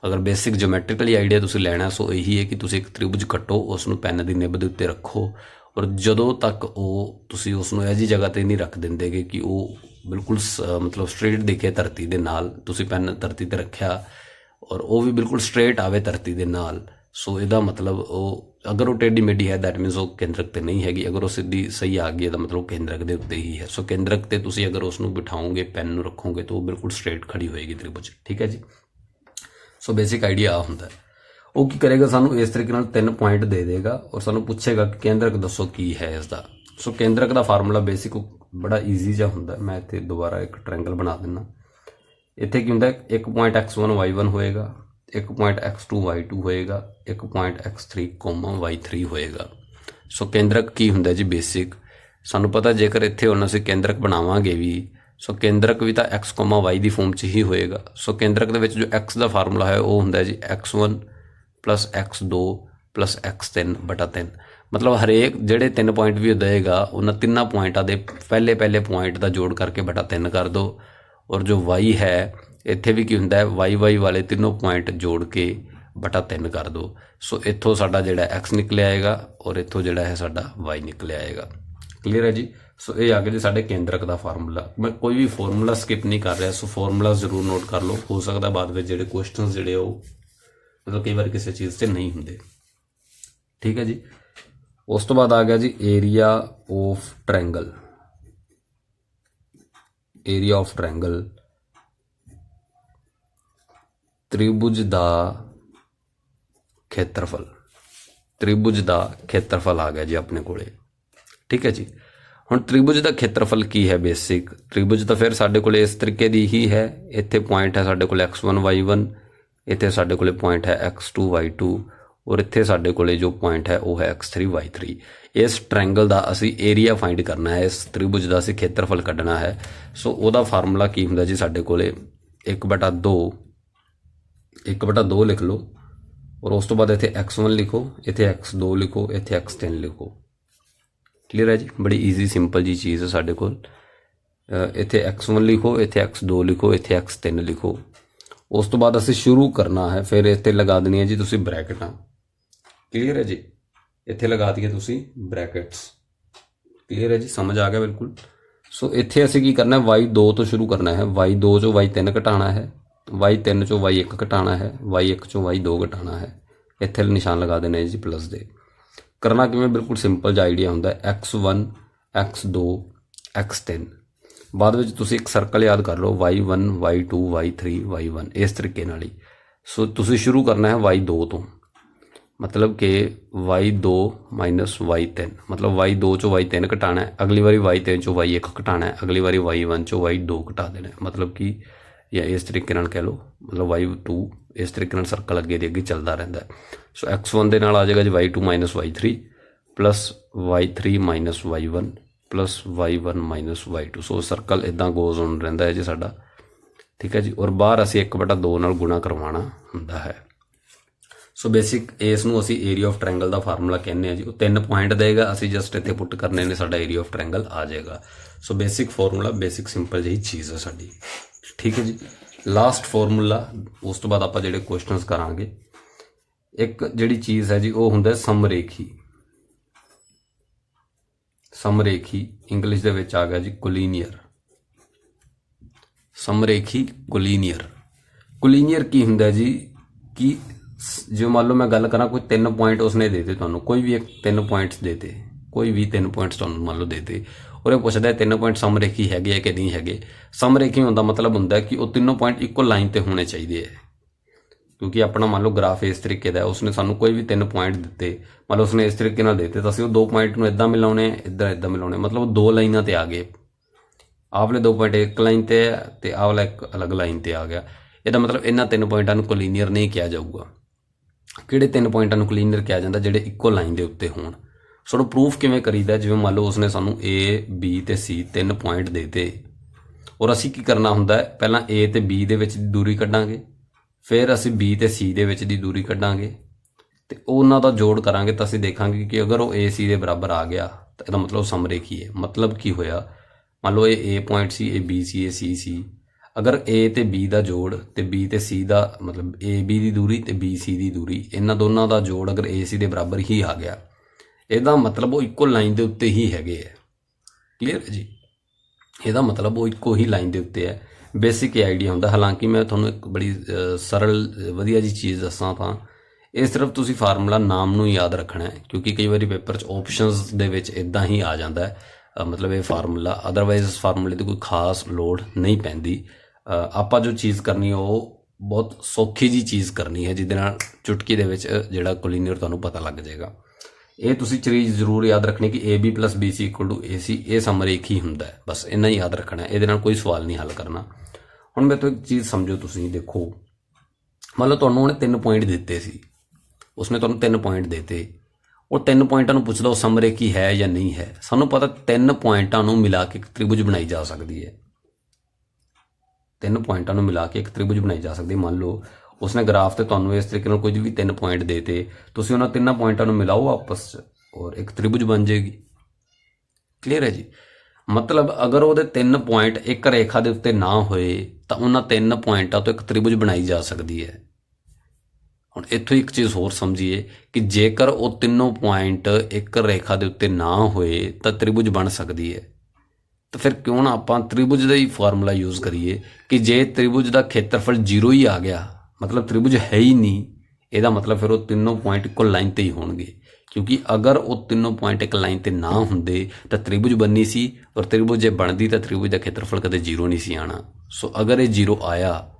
ਅਗਰ ਬੇਸਿਕ ਜਿਓਮੈਟ੍ਰੀਕਲੀ ਆਈਡੀਆ ਤੁਸੀਂ ਲੈਣਾ, ਸੋ ਇਹੀ ਹੈ ਕਿ ਤੁਸੀਂ ਇੱਕ ਤ੍ਰਿਭੁਜ ਕੱਟੋ, ਉਸ ਨੂੰ ਪੈਨ ਦੀ ਨਿੱਬ ਦੇ ਉੱਤੇ ਰੱਖੋ, ਔਰ ਜਦੋਂ ਤੱਕ ਉਹ ਤੁਸੀਂ ਉਸ ਨੂੰ ਐਜੀ ਜਗ੍ਹਾ ਤੇ ਨਹੀਂ ਰੱਖ ਦਿੰਦੇਗੇ ਕਿ ਉਹ ਬਿਲਕੁਲ ਮਤਲਬ ਸਟ੍ਰੇਟ ਦਿਖੇ ਧਰਤੀ ਦੇ ਨਾਲ, ਤੁਸੀਂ ਪੈਨ ਧਰਤੀ ਤੇ ਰੱਖਿਆ ਔਰ ਉਹ ਵੀ ਬਿਲਕੁਲ ਸਟ੍ਰੇਟ ਆਵੇ ਧਰਤੀ ਦੇ ਨਾਲ, ਸੋ ਇਹਦਾ ਮਤਲਬ ਉਹ ਅਗਰ ਉਹ ਟੇਢੀ ਮੇਢੀ ਹੈ ਦੈਟ ਮੀਨਸ ਉਹ ਕੇਂਦਰਕ ਤੇ ਨਹੀਂ ਹੈਗੀ। ਅਗਰ ਉਹ ਸਿੱਧੀ ਸਹੀ ਆ ਗਈ ਇਹਦਾ ਮਤਲਬ ਕੇਂਦਰਕ ਦੇ ਉੱਤੇ ਹੀ ਹੈ। ਸੋ ਕੇਂਦਰਕ ਤੇ ਤੁਸੀਂ ਅਗਰ ਉਸ ਨੂੰ ਬਿਠਾਓਗੇ, ਪੈਨ ਨੂੰ ਰੱਖੋਗੇ, ਤਾਂ ਉਹ ਬਿਲਕੁਲ ਸਟ੍ਰੇਟ ਖੜੀ ਹੋਏਗੀ ਤ੍ਰਿਭੁਜ। ਠੀਕ ਹੈ ਜੀ। ਸੋ ਬੇਸਿਕ ਆਈਡੀਆ ਆ ਹੁੰਦਾ। ਉਹ ਕੀ ਕਰੇਗਾ, ਸਾਨੂੰ ਇਸ ਤਰੀਕੇ ਨਾਲ 3 ਪੁਆਇੰਟ ਦੇ ਦੇਗਾ ਔਰ ਸਾਨੂੰ ਪੁੱਛੇਗਾ ਕਿ ਕੇਂਦਰਕ ਦੱਸੋ ਕੀ ਹੈ ਇਸ ਦਾ। ਸੋ ਕੇਂਦਰਕ ਦਾ ਫਾਰਮੂਲਾ ਬੇਸਿਕ ਬੜਾ ਈਜ਼ੀ ਜਿਹਾ ਹੁੰਦਾ। ਮੈਂ ਇੱਥੇ ਦੁਬਾਰਾ ਇੱਕ ਟ੍ਰਾਇੰਗਲ ਬਣਾ ਦਿੰਦਾ। ਇੱਥੇ ਕੀ ਹੁੰਦਾ, ਇੱਕ ਪੁਆਇੰਟ x1 y1 ਹੋਏਗਾ, ਇੱਕ ਪੁਆਇੰਟ x2 y2 ਹੋਏਗਾ, ਇੱਕ ਪੁਆਇੰਟ x3 y3 ਹੋਏਗਾ। ਸੋ ਕੇਂਦਰਕ ਕੀ ਹੁੰਦਾ ਜੀ, ਬੇਸਿਕ ਸਾਨੂੰ ਪਤਾ, ਜੇਕਰ ਇੱਥੇ ਹੁਣ ਅਸੀਂ ਕੇਂਦਰਕ ਬਣਾਵਾਂਗੇ ਵੀ, ਸੋ ਕੇਂਦਰਕ ਵੀ ਤਾਂ x, y ਦੀ ਫੋਰਮ 'ਚ ਹੀ ਹੋਏਗਾ। ਸੋ ਕੇਂਦਰਕ ਦੇ ਵਿੱਚ ਜੋ x ਦਾ ਫਾਰਮੂਲਾ ਹੈ ਉਹ ਹੁੰਦਾ ਜੀ x1 + x2 + x3 ਬਟਾ 3। ਮਤਲਬ ਹਰੇਕ ਜਿਹੜੇ 3 ਪੁਆਇੰਟ ਵੀ ਦੇਗਾ ਉਹਨਾਂ ਤਿੰਨਾਂ ਪੁਆਇੰਟਾਂ ਦੇ ਪਹਿਲੇ ਪੁਆਇੰਟ ਦਾ ਜੋੜ ਕਰਕੇ ਬਟਾ 3 ਕਰ ਦਿਓ। ਔਰ ਜੋ y ਹੈ ਇੱਥੇ ਵੀ ਕੀ ਹੁੰਦਾ ਹੈ, y ਵਾਲੇ ਤਿੰਨੋਂ ਪੁਆਇੰਟ ਜੋੜ ਕੇ ਬਟਾ 3 ਕਰ ਦਿਓ। ਸੋ ਇੱਥੋਂ ਸਾਡਾ ਜਿਹੜਾ x ਨਿਕਲ ਆਏਗਾ ਔਰ ਇੱਥੋਂ ਜਿਹੜਾ ਹੈ ਸਾਡਾ y ਨਿਕਲ ਆਏਗਾ। ਕਲੀਅਰ ਹੈ ਜੀ। ਸੋ ਇਹ ਆ ਗਿਆ ਜੀ ਸਾਡੇ ਕੇਂਦਰਕ ਦਾ ਫਾਰਮੂਲਾ। ਮੈਂ ਕੋਈ ਵੀ ਫਾਰਮੂਲਾ ਸਕਿਪ ਨਹੀਂ ਕਰ ਰਿਹਾ, ਸੋ ਫਾਰਮੂਲਾ ਜ਼ਰੂਰ ਨੋਟ ਕਰ ਲਓ। ਹੋ ਸਕਦਾ ਬਾਅਦ ਵਿੱਚ ਜਿਹੜੇ ਕੁਐਸਚਨਸ ਜਿਹੜੇ ਉਹ ਮਤਲਬ ਕਈ ਵਾਰ ਕਿਸੇ ਚੀਜ਼ 'ਤੇ ਨਹੀਂ ਹੁੰਦੇ। ਠੀਕ ਹੈ ਜੀ। ਉਸ ਤੋਂ ਬਾਅਦ ਆ ਗਿਆ ਜੀ area of triangle. Area of triangle ਤ੍ਰਿਭੁਜ ਦਾ ਖੇਤਰਫਲ। ਤ੍ਰਿਭੁਜ ਦਾ ਖੇਤਰਫਲ ਆ ਗਿਆ ਜੀ ਆਪਣੇ ਕੋਲੇ। ਠੀਕ ਹੈ ਜੀ। ਹੁਣ ਤ੍ਰਿਭੁਜ ਦਾ ਖੇਤਰਫਲ ਕੀ ਹੈ, ਬੇਸਿਕ ਤ੍ਰਿਭੁਜ ਤਾਂ ਫਿਰ ਸਾਡੇ ਕੋਲੇ ਇਸ ਤਰੀਕੇ ਦੀ ਹੀ ਹੈ। ਇੱਥੇ ਪੁਆਇੰਟ ਹੈ ਸਾਡੇ ਕੋਲ x1 y1, ਇੱਥੇ ਸਾਡੇ ਕੋਲੇ ਪੁਆਇੰਟ ਹੈ x2 y2 ਔਰ ਇੱਥੇ ਸਾਡੇ ਕੋਲੇ ਜੋ ਪੁਆਇੰਟ ਹੈ ਉਹ ਹੈ x3 y3। ਇਸ ਟ੍ਰਾਇੰਗਲ ਦਾ ਅਸੀਂ ਏਰੀਆ ਫਾਈਂਡ ਕਰਨਾ ਹੈ, ਇਸ ਤ੍ਰਿਭੁਜ ਦਾ ਅਸੀਂ ਖੇਤਰਫਲ ਕੱਢਣਾ ਹੈ। ਸੋ ਉਹਦਾ ਫਾਰਮੂਲਾ ਕੀ ਹੁੰਦਾ ਜੀ, ਸਾਡੇ ਕੋਲੇ 1/2 ਲਿਖ ਲਓ ਔਰ ਉਸ ਤੋਂ ਬਾਅਦ ਇੱਥੇ x1 ਲਿਖੋ, ਇੱਥੇ x2 ਲਿਖੋ, ਇੱਥੇ x3 ਲਿਖੋ। ਕਲੀਅਰ ਹੈ ਜੀ। ਬੜੀ ਈਜ਼ੀ ਸਿੰਪਲ ਜੀ ਚੀਜ਼ ਹੈ ਸਾਡੇ ਕੋਲ। ਇੱਥੇ x1 ਲਿਖੋ, ਇੱਥੇ x2 ਲਿਖੋ, ਇੱਥੇ x3 ਲਿਖੋ। ਉਸ ਤੋਂ ਬਾਅਦ ਅਸੀਂ ਸ਼ੁਰੂ ਕਰਨਾ ਹੈ, ਫਿਰ ਇੱਥੇ ਲਗਾ ਦੇਣੀ ਹੈ ਜੀ ਤੁਸੀਂ ਬ੍ਰੈਕਟਾਂ। ਕਲੀਅਰ ਹੈ ਜੀ। ਇੱਥੇ ਲਗਾ ਦਈਏ ਤੁਸੀਂ ਬ੍ਰੈਕਟਸ। ਕਲੀਅਰ ਹੈ ਜੀ, ਸਮਝ ਆ ਗਿਆ ਬਿਲਕੁਲ। ਸੋ ਇੱਥੇ ਅਸੀਂ ਕੀ ਕਰਨਾ, y2 ਤੋਂ ਸ਼ੁਰੂ ਕਰਨਾ ਹੈ। y2 ਚੋਂ y3 ਘਟਾਉਣਾ ਹੈ, y3 ਚੋਂ y1 ਘਟਾਉਣਾ ਹੈ, y1 ਚੋਂ y2 ਘਟਾਉਣਾ ਹੈ। ਇੱਥੇ ਨਿਸ਼ਾਨ ਲਗਾ ਦੇਣੇ ਜੀ ਪਲੱਸ ਦੇ। ਕਰਨਾ ਕਿਵੇਂ, ਬਿਲਕੁਲ ਸਿੰਪਲ ਜਿਹਾ ਆਈਡੀਆ ਹੁੰਦਾ। x1 x2 x3। ਬਾਅਦ ਵਿੱਚ ਤੁਸੀਂ ਇੱਕ ਸਰਕਲ ਯਾਦ ਕਰ ਲਓ y1 y2 y3 y1 ਇਸ ਤਰੀਕੇ ਨਾਲ ਹੀ। ਸੋ ਤੁਸੀਂ ਸ਼ੁਰੂ ਕਰਨਾ ਹੈ y2 ਤੋਂ, ਮਤਲਬ ਕਿ y2 ਮਾਈਨਸ y3, ਮਤਲਬ y2 ਚੋਂ y3 ਘਟਾਉਣਾ ਹੈ, ਅਗਲੀ ਵਾਰੀ y3 ਚੋਂ y1 ਘਟਾਉਣਾ ਹੈ, ਅਗਲੀ ਵਾਰੀ y1 ਚੋਂ y2 ਘਟਾ ਦੇਣਾ, ਮਤਲਬ ਕਿ ਜਾਂ ਇਸ ਤਰੀਕੇ ਨਾਲ ਕਹਿ ਲਓ, ਮਤਲਬ y2 ਇਸ ਤਰੀਕੇ ਨਾਲ ਸਰਕਲ ਅੱਗੇ ਦੇ ਅੱਗੇ ਚੱਲਦਾ ਰਹਿੰਦਾ। ਸੋ x1 ਦੇ ਨਾਲ ਆ ਜਾਏਗਾ ਜੀ y2 minus y3 plus y3 minus y1 plus y1 minus y2। ਸੋ ਸਰਕਲ ਇੱਦਾਂ ਗੋਜ਼ ਔਨ ਰਹਿੰਦਾ ਹੈ ਜੀ ਸਾਡਾ, ਠੀਕ ਹੈ ਜੀ। ਔਰ ਬਾਹਰ ਅਸੀਂ 1/2 ਨਾਲ ਗੁਣਾ ਕਰਵਾਉਣਾ ਹੁੰਦਾ ਹੈ। ਸੋ ਬੇਸਿਕ ਇਸ ਨੂੰ ਅਸੀਂ area of triangle the formula ਕਹਿੰਦੇ ਹਾਂ ਜੀ। ਉਹ 3 ਪੁਆਇੰਟ ਦੇਗਾ, ਅਸੀਂ ਜਸਟ ਇੱਥੇ ਪੁੱਟ ਕਰਨੇ ਨੇ, ਸਾਡਾ ਏਰੀਆ ਆਫ ਟ੍ਰਾਇੰਗਲ ਆ ਜਾਏਗਾ। ਸੋ ਬੇਸਿਕ ਫਾਰਮੂਲਾ, ਬੇਸਿਕ ਸਿੰਪਲ ਜਿਹੀ ਚੀਜ਼ ਹੈ ਸਾਡੀ, ਠੀਕ ਹੈ ਜੀ। ਲਾਸਟ ਫਾਰਮੂਲਾ, ਉਸ ਤੋਂ ਬਾਅਦ ਆਪਾਂ ਜਿਹੜੇ ਕੁਐਸਚਨਸ ਕਰਾਂਗੇ, ਇੱਕ ਜਿਹੜੀ ਚੀਜ਼ ਹੈ ਜੀ ਉਹ ਹੁੰਦਾ ਸਮਰੇਖੀ। ਸਮਰੇਖੀ ਇੰਗਲਿਸ਼ ਦੇ ਵਿੱਚ ਆ ਗਿਆ ਜੀ ਕੋਲੀਨੀਅਰ। ਸਮਰੇਖੀ ਕੋਲੀਨੀਅਰ। ਕੋਲੀਨੀਅਰ ਕੀ ਹੁੰਦਾ ਜੀ ਕਿ ਜੇ ਮੰਨ ਲਓ ਮੈਂ ਗੱਲ ਕਰਾਂ, ਕੋਈ 3 ਪੁਆਇੰਟ ਉਸਨੇ ਦੇ ਦਿੱਤੇ ਤੁਹਾਨੂੰ, ਕੋਈ ਵੀ ਇੱਕ 3 ਪੁਆਇੰਟਸ ਦੇਤੇ, ਕੋਈ ਵੀ 3 ਪੁਆਇੰਟਸ ਤੁਹਾਨੂੰ ਮੰਨ ਲਓ ਦੇਤੇ, ਔਰ ਇਹ ਪੁੱਛਦਾ 3 ਪੁਆਇੰਟ ਸਮਰੇਖੀ ਹੈਗੇ ਆ ਕਿ ਨਹੀਂ ਹੈਗੇ। ਸਮਰੇਖੀ ਹੋਣ ਦਾ ਮਤਲਬ ਹੁੰਦਾ ਕਿ ਉਹ ਤਿੰਨੋਂ ਪੁਆਇੰਟ ਇੱਕੋ ਲਾਈਨ ਤੇ ਹੋਣੇ ਚਾਹੀਦੇ ਹੈ। ਕਿਉਂਕਿ ਆਪਣਾ ਮੰਨ ਲਓ ਗ੍ਰਾਫ ਇਸ ਤਰੀਕੇ ਦਾ, ਉਸਨੇ ਸਾਨੂੰ ਕੋਈ ਵੀ 3 ਪੁਆਇੰਟ ਦਿੱਤੇ, ਮੰਨ ਲਓ ਉਸਨੇ ਇਸ ਤਰੀਕੇ ਨਾਲ ਦਿੱਤੇ, ਤਾਂ ਅਸੀਂ ਉਹ 2 ਪੁਆਇੰਟ ਨੂੰ ਇੱਦਾਂ ਮਿਲਾਉਣੇ, ਇੱਦਾਂ ਮਿਲਾਉਣੇ, ਮਤਲਬ ਉਹ 2 ਲਾਈਨਾਂ ਤੇ ਆ ਗਏ। ਆਹ ਵਾਲੇ 2 ਪੁਆਇੰਟ ਇੱਕ ਲਾਈਨ ਤੇ ਹੈ ਤੇ ਆਹ ਵਾਲਾ ਇੱਕ ਅਲੱਗ ਲਾਈਨ ਤੇ ਆ ਗਿਆ। ਇਹਦਾ ਮਤਲਬ ਇਹਨਾਂ 3 ਪੁਆਇੰਟਾਂ ਨੂੰ ਕੋਲੀਨੀਅਰ ਨਹੀਂ ਕਿਹਾ ਜਾਊਗਾ। ਕਿਹੜੇ 3 ਪੁਆਇੰਟਾਂ ਨੂੰ ਕੋਲੀਨੀਅਰ ਕਿਹਾ ਜਾਂਦਾ? ਜਿਹੜੇ ਇੱਕੋ ਲਾਈਨ ਦੇ ਉੱਤੇ ਹੋਣ। ਸੋ ਉਹਨੂੰ ਪ੍ਰੂਫ ਕਿਵੇਂ ਕਰੀਦਾ? ਜਿਵੇਂ ਮੰਨ ਲਓ ਉਸਨੇ ਸਾਨੂੰ A B ਤੇ C 3 ਪੁਆਇੰਟ ਦੇਤੇ, ਔਰ ਅਸੀਂ ਕੀ ਕਰਨਾ ਹੁੰਦਾ, ਪਹਿਲਾਂ A ਤੇ B ਦੇ ਵਿੱਚ ਦੀ ਦੂਰੀ ਕੱਢਾਂਗੇ, ਫਿਰ ਅਸੀਂ B ਤੇ C ਦੇ ਵਿੱਚ ਦੀ ਦੂਰੀ ਕੱਢਾਂਗੇ ਤੇ ਉਹਨਾਂ ਦਾ ਜੋੜ ਕਰਾਂਗੇ, ਤਾਂ ਅਸੀਂ ਦੇਖਾਂਗੇ ਕਿ ਅਗਰ ਉਹ AC ਦੇ ਬਰਾਬਰ ਆ ਗਿਆ ਤਾਂ ਇਹਦਾ ਮਤਲਬ ਸਮਰੇਖੀ ਹੈ। ਮਤਲਬ ਕੀ ਹੋਇਆ, ਮੰਨ ਲਓ ਇਹ A ਪੁਆਇੰਟ ਸੀ, ਇਹ B ਸੀ, ਇਹ C ਸੀ, ਅਗਰ A ਤੇ B ਦਾ ਜੋੜ ਤੇ B ਤੇ C ਦਾ ਮਤਲਬ AB ਦੀ ਦੂਰੀ ਤੇ BC ਦੀ ਦੂਰੀ, ਇਹਨਾਂ ਦੋਨਾਂ ਦਾ ਜੋੜ ਅਗਰ AC ਦੇ ਬਰਾਬਰ ਹੀ ਆ ਗਿਆ, ਇਹਦਾ ਮਤਲਬ ਉਹ ਇੱਕੋ ਲਾਈਨ ਦੇ ਉੱਤੇ ਹੀ ਹੈਗੇ ਹੈ। ਕਲੀਅਰ ਹੈ ਜੀ? ਇਹਦਾ ਮਤਲਬ ਉਹ ਇੱਕੋ ਹੀ ਲਾਈਨ ਦੇ ਉੱਤੇ ਹੈ। ਬੇਸਿਕ ਇਹ ਆਈਡੀਆ ਹੁੰਦਾ। ਹਾਲਾਂਕਿ ਮੈਂ ਤੁਹਾਨੂੰ ਇੱਕ ਬੜੀ ਸਰਲ ਵਧੀਆ ਜੀ ਚੀਜ਼ ਦੱਸਾਂ ਤਾਂ ਇਹ ਸਿਰਫ ਤੁਸੀਂ ਫਾਰਮੂਲਾ ਨਾਮ ਨੂੰ ਯਾਦ ਰੱਖਣਾ ਹੈ, ਕਿਉਂਕਿ ਕਈ ਵਾਰੀ ਪੇਪਰ 'ਚ ਆਪਸ਼ਨਸ ਦੇ ਵਿੱਚ ਇੱਦਾਂ ਹੀ ਆ ਜਾਂਦਾ ਹੈ ਮਤਲਬ ਇਹ ਫਾਰਮੂਲਾ, ਅਦਰਵਾਈਜ਼ ਇਸ ਫਾਰਮੂਲੇ ਦੀ ਕੋਈ ਖਾਸ ਲੋੜ ਨਹੀਂ ਪੈਂਦੀ। ਆਪਾਂ ਜੋ ਚੀਜ਼ ਕਰਨੀ ਉਹ ਬਹੁਤ ਸੌਖੀ ਜੀ ਚੀਜ਼ ਕਰਨੀ ਹੈ, ਜਿਹਦੇ ਨਾਲ ਚੁਟਕੀ ਦੇ ਵਿੱਚ ਜਿਹੜਾ ਕੋਲੀਨੀਅਰ ਤੁਹਾਨੂੰ ਪਤਾ ਲੱਗ ਜਾਏਗਾ। ਇਹ ਤੁਸੀਂ ਚੀਜ਼ ਜ਼ਰੂਰ ਯਾਦ ਰੱਖਣੀ ਕਿ AB plus BC equal to AC, ਇਹ ਸਮਰੇਖੀ ਹੁੰਦਾ ਹੈ। ਬਸ ਇੰਨਾ ਹੀ ਯਾਦ ਰੱਖਣਾ, ਇਹਦੇ ਨਾਲ ਕੋਈ ਸਵਾਲ ਨਹੀਂ ਹੱਲ ਕਰਨਾ। ਹੁਣ ਮੇਰੇ ਤੋਂ ਇੱਕ ਚੀਜ਼ ਸਮਝੋ, ਤੁਸੀਂ ਦੇਖੋ, ਮੰਨ ਲਓ ਤੁਹਾਨੂੰ ਉਹਨੇ 3 ਪੁਆਇੰਟ ਦਿੱਤੇ ਸੀ, ਉਸਨੇ ਤੁਹਾਨੂੰ 3 ਪੁਆਇੰਟ ਦਿੱਤੇ, ਉਹ 3 ਪੁਆਇੰਟਾਂ ਨੂੰ ਪੁੱਛਦਾ ਉਹ ਸਮਰੇਖੀ ਹੈ ਜਾਂ ਨਹੀਂ ਹੈ। ਸਾਨੂੰ ਪਤਾ 3 ਪੁਆਇੰਟਾਂ ਨੂੰ ਮਿਲਾ ਕੇ ਇੱਕ ਤ੍ਰਿਭੁਜ ਬਣਾਈ ਜਾ ਸਕਦੀ ਹੈ। 3 ਪੁਆਇੰਟਾਂ ਨੂੰ ਮਿਲਾ ਕੇ ਇੱਕ ਤ੍ਰਿਭੁਜ ਬਣਾਈ ਜਾ ਸਕਦੀ ਹੈ। ਮੰਨ ਲਓ ਉਸਨੇ ਗ੍ਰਾਫ ਤੇ ਤੁਹਾਨੂੰ ਇਸ ਤਰੀਕੇ ਨਾਲ ਕੁਝ ਵੀ 3 ਪੁਆਇੰਟ ਦੇਤੇ, ਤੁਸੀਂ ਉਹਨਾਂ 3 ਪੁਆਇੰਟਾਂ ਨੂੰ ਮਿਲਾਓ ਆਪਸ 'ਚ ਔਰ ਇੱਕ ਤ੍ਰਿਭੁਜ ਬਣ ਜਾਏਗੀ। ਕਲੀਅਰ ਹੈ ਜੀ? ਮਤਲਬ ਅਗਰ ਉਹਦੇ 3 ਪੁਆਇੰਟ ਇੱਕ ਰੇਖਾ ਦੇ ਉੱਤੇ ਨਾ ਹੋਏ ਤਾਂ ਉਹਨਾਂ 3 ਪੁਆਇੰਟਾਂ ਤੋਂ ਇੱਕ ਤ੍ਰਿਭੁਜ ਬਣਾਈ ਜਾ ਸਕਦੀ ਹੈ। ਹੁਣ ਇੱਥੋਂ ਇੱਕ ਚੀਜ਼ ਹੋਰ ਸਮਝੀਏ ਕਿ ਜੇਕਰ ਉਹ ਤਿੰਨੋਂ ਪੁਆਇੰਟ ਇੱਕ ਰੇਖਾ ਦੇ ਉੱਤੇ ਨਾ ਹੋਏ ਤਾਂ ਤ੍ਰਿਭੁਜ ਬਣ ਸਕਦੀ ਹੈ। ਤਾਂ ਫਿਰ ਕਿਉਂ ਨਾ ਆਪਾਂ ਤ੍ਰਿਭੁਜ ਦਾ ਹੀ ਫਾਰਮੂਲਾ ਯੂਜ਼ ਕਰੀਏ ਕਿ ਜੇ ਤ੍ਰਿਭੁਜ ਦਾ ਖੇਤਰਫਲ 0 ਹੀ ਆ ਗਿਆ, ਮਤਲਬ ਤ੍ਰਿਭੁਜ ਹੈ ਹੀ ਨਹੀਂ, ਇਹਦਾ ਮਤਲਬ ਫਿਰ ਉਹ ਤਿੰਨੋਂ ਪੁਆਇੰਟ ਇੱਕੋ ਲਾਈਨ ਤੇ ਹੀ ਹੋਣਗੇ। ਕਿਉਂਕਿ ਅਗਰ ਉਹ ਤਿੰਨੋਂ ਪੁਆਇੰਟ ਇੱਕ ਲਾਈਨ ਤੇ ਨਾ ਹੁੰਦੇ ਤਾਂ ਤ੍ਰਿਭੁਜ ਬਣਨੀ ਸੀ, ਔਰ ਤ੍ਰਿਭੁਜ ਜੇ ਬਣਦੀ ਤਾਂ ਤ੍ਰਿਭੁਜ ਦਾ ਖੇਤਰਫਲ ਕਦੇ 0 ਨਹੀਂ ਸੀ ਆਣਾ। ਸੋ ਅਗਰ ਇਹ 0 ਆਇਆ,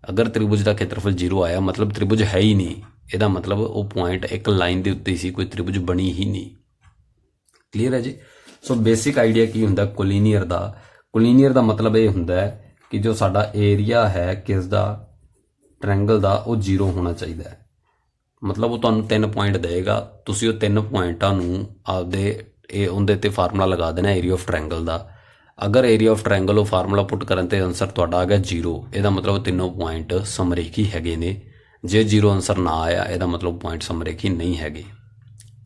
ਅਗਰ ਤ੍ਰਿਭੁਜ ਦਾ ਖੇਤਰਫਲ 0 ਆਇਆ, ਮਤਲਬ ਤ੍ਰਿਭੁਜ ਹੈ ਹੀ ਨਹੀਂ। ਇਹਦਾ ਮਤਲਬ ਉਹ ਪੁਆਇੰਟ ਇੱਕ ਲਾਈਨ ਦੇ ਉੱਤੇ ਸੀ, ਕੋਈ ਤ੍ਰਿਭੁਜ ਬਣੀ ਹੀ ਨਹੀਂ। ਕਲੀਅਰ ਹੈ ਜੀ? ਸੋ ਬੇਸਿਕ ਆਈਡੀਆ ਕੀ ਹੁੰਦਾ ਕੋਲੀਨੀਅਰ ਦਾ? ਕੋਲੀਨੀਅਰ ਦਾ ਮਤਲਬ ਇਹ ਹੁੰਦਾ ਹੈ ਕਿ ਜੋ ਸਾਡਾ ਏਰੀਆ ਹੈ ਕਿਸ ਦਾ, ਟ੍ਰਾਇੰਗਲ ਦਾ, ਉਹ 0 ਹੋਣਾ ਚਾਹੀਦਾ ਹੈ। ਮਤਲਬ ਉਹ ਤੁਹਾਨੂੰ 3 ਪੁਆਇੰਟ ਦੇਗਾ, ਤੁਸੀਂ ਉਹ 3 ਪੁਆਇੰਟਾਂ ਨੂੰ ਆਪਦੇ ਉਹਦੇ ਤੇ ਫਾਰਮੂਲਾ ਲਗਾ ਦੇਣਾ ਏਰੀਆ ਆਫ ਟ੍ਰਾਇੰਗਲ ਦਾ। ਅਗਰ ਏਰੀਆ ਆਫ ਟ੍ਰਾਇੰਗਲ ਉਹ ਫਾਰਮੂਲਾ ਪੁੱਟ ਕਰਨ ਤੇ ਆਨਸਰ ਤੁਹਾਡਾ ਆ ਗਿਆ 0, ਇਹਦਾ ਮਤਲਬ ਤਿੰਨੋਂ ਪੁਆਇੰਟ ਸਮਰੇਖੀ ਹੈਗੇ ਨੇ। ਜੇ 0 ਆਨਸਰ ਨਾ ਆਇਆ, ਇਹਦਾ ਮਤਲਬ ਪੁਆਇੰਟ ਸਮਰੇਖੀ ਨਹੀਂ ਹੈਗੇ।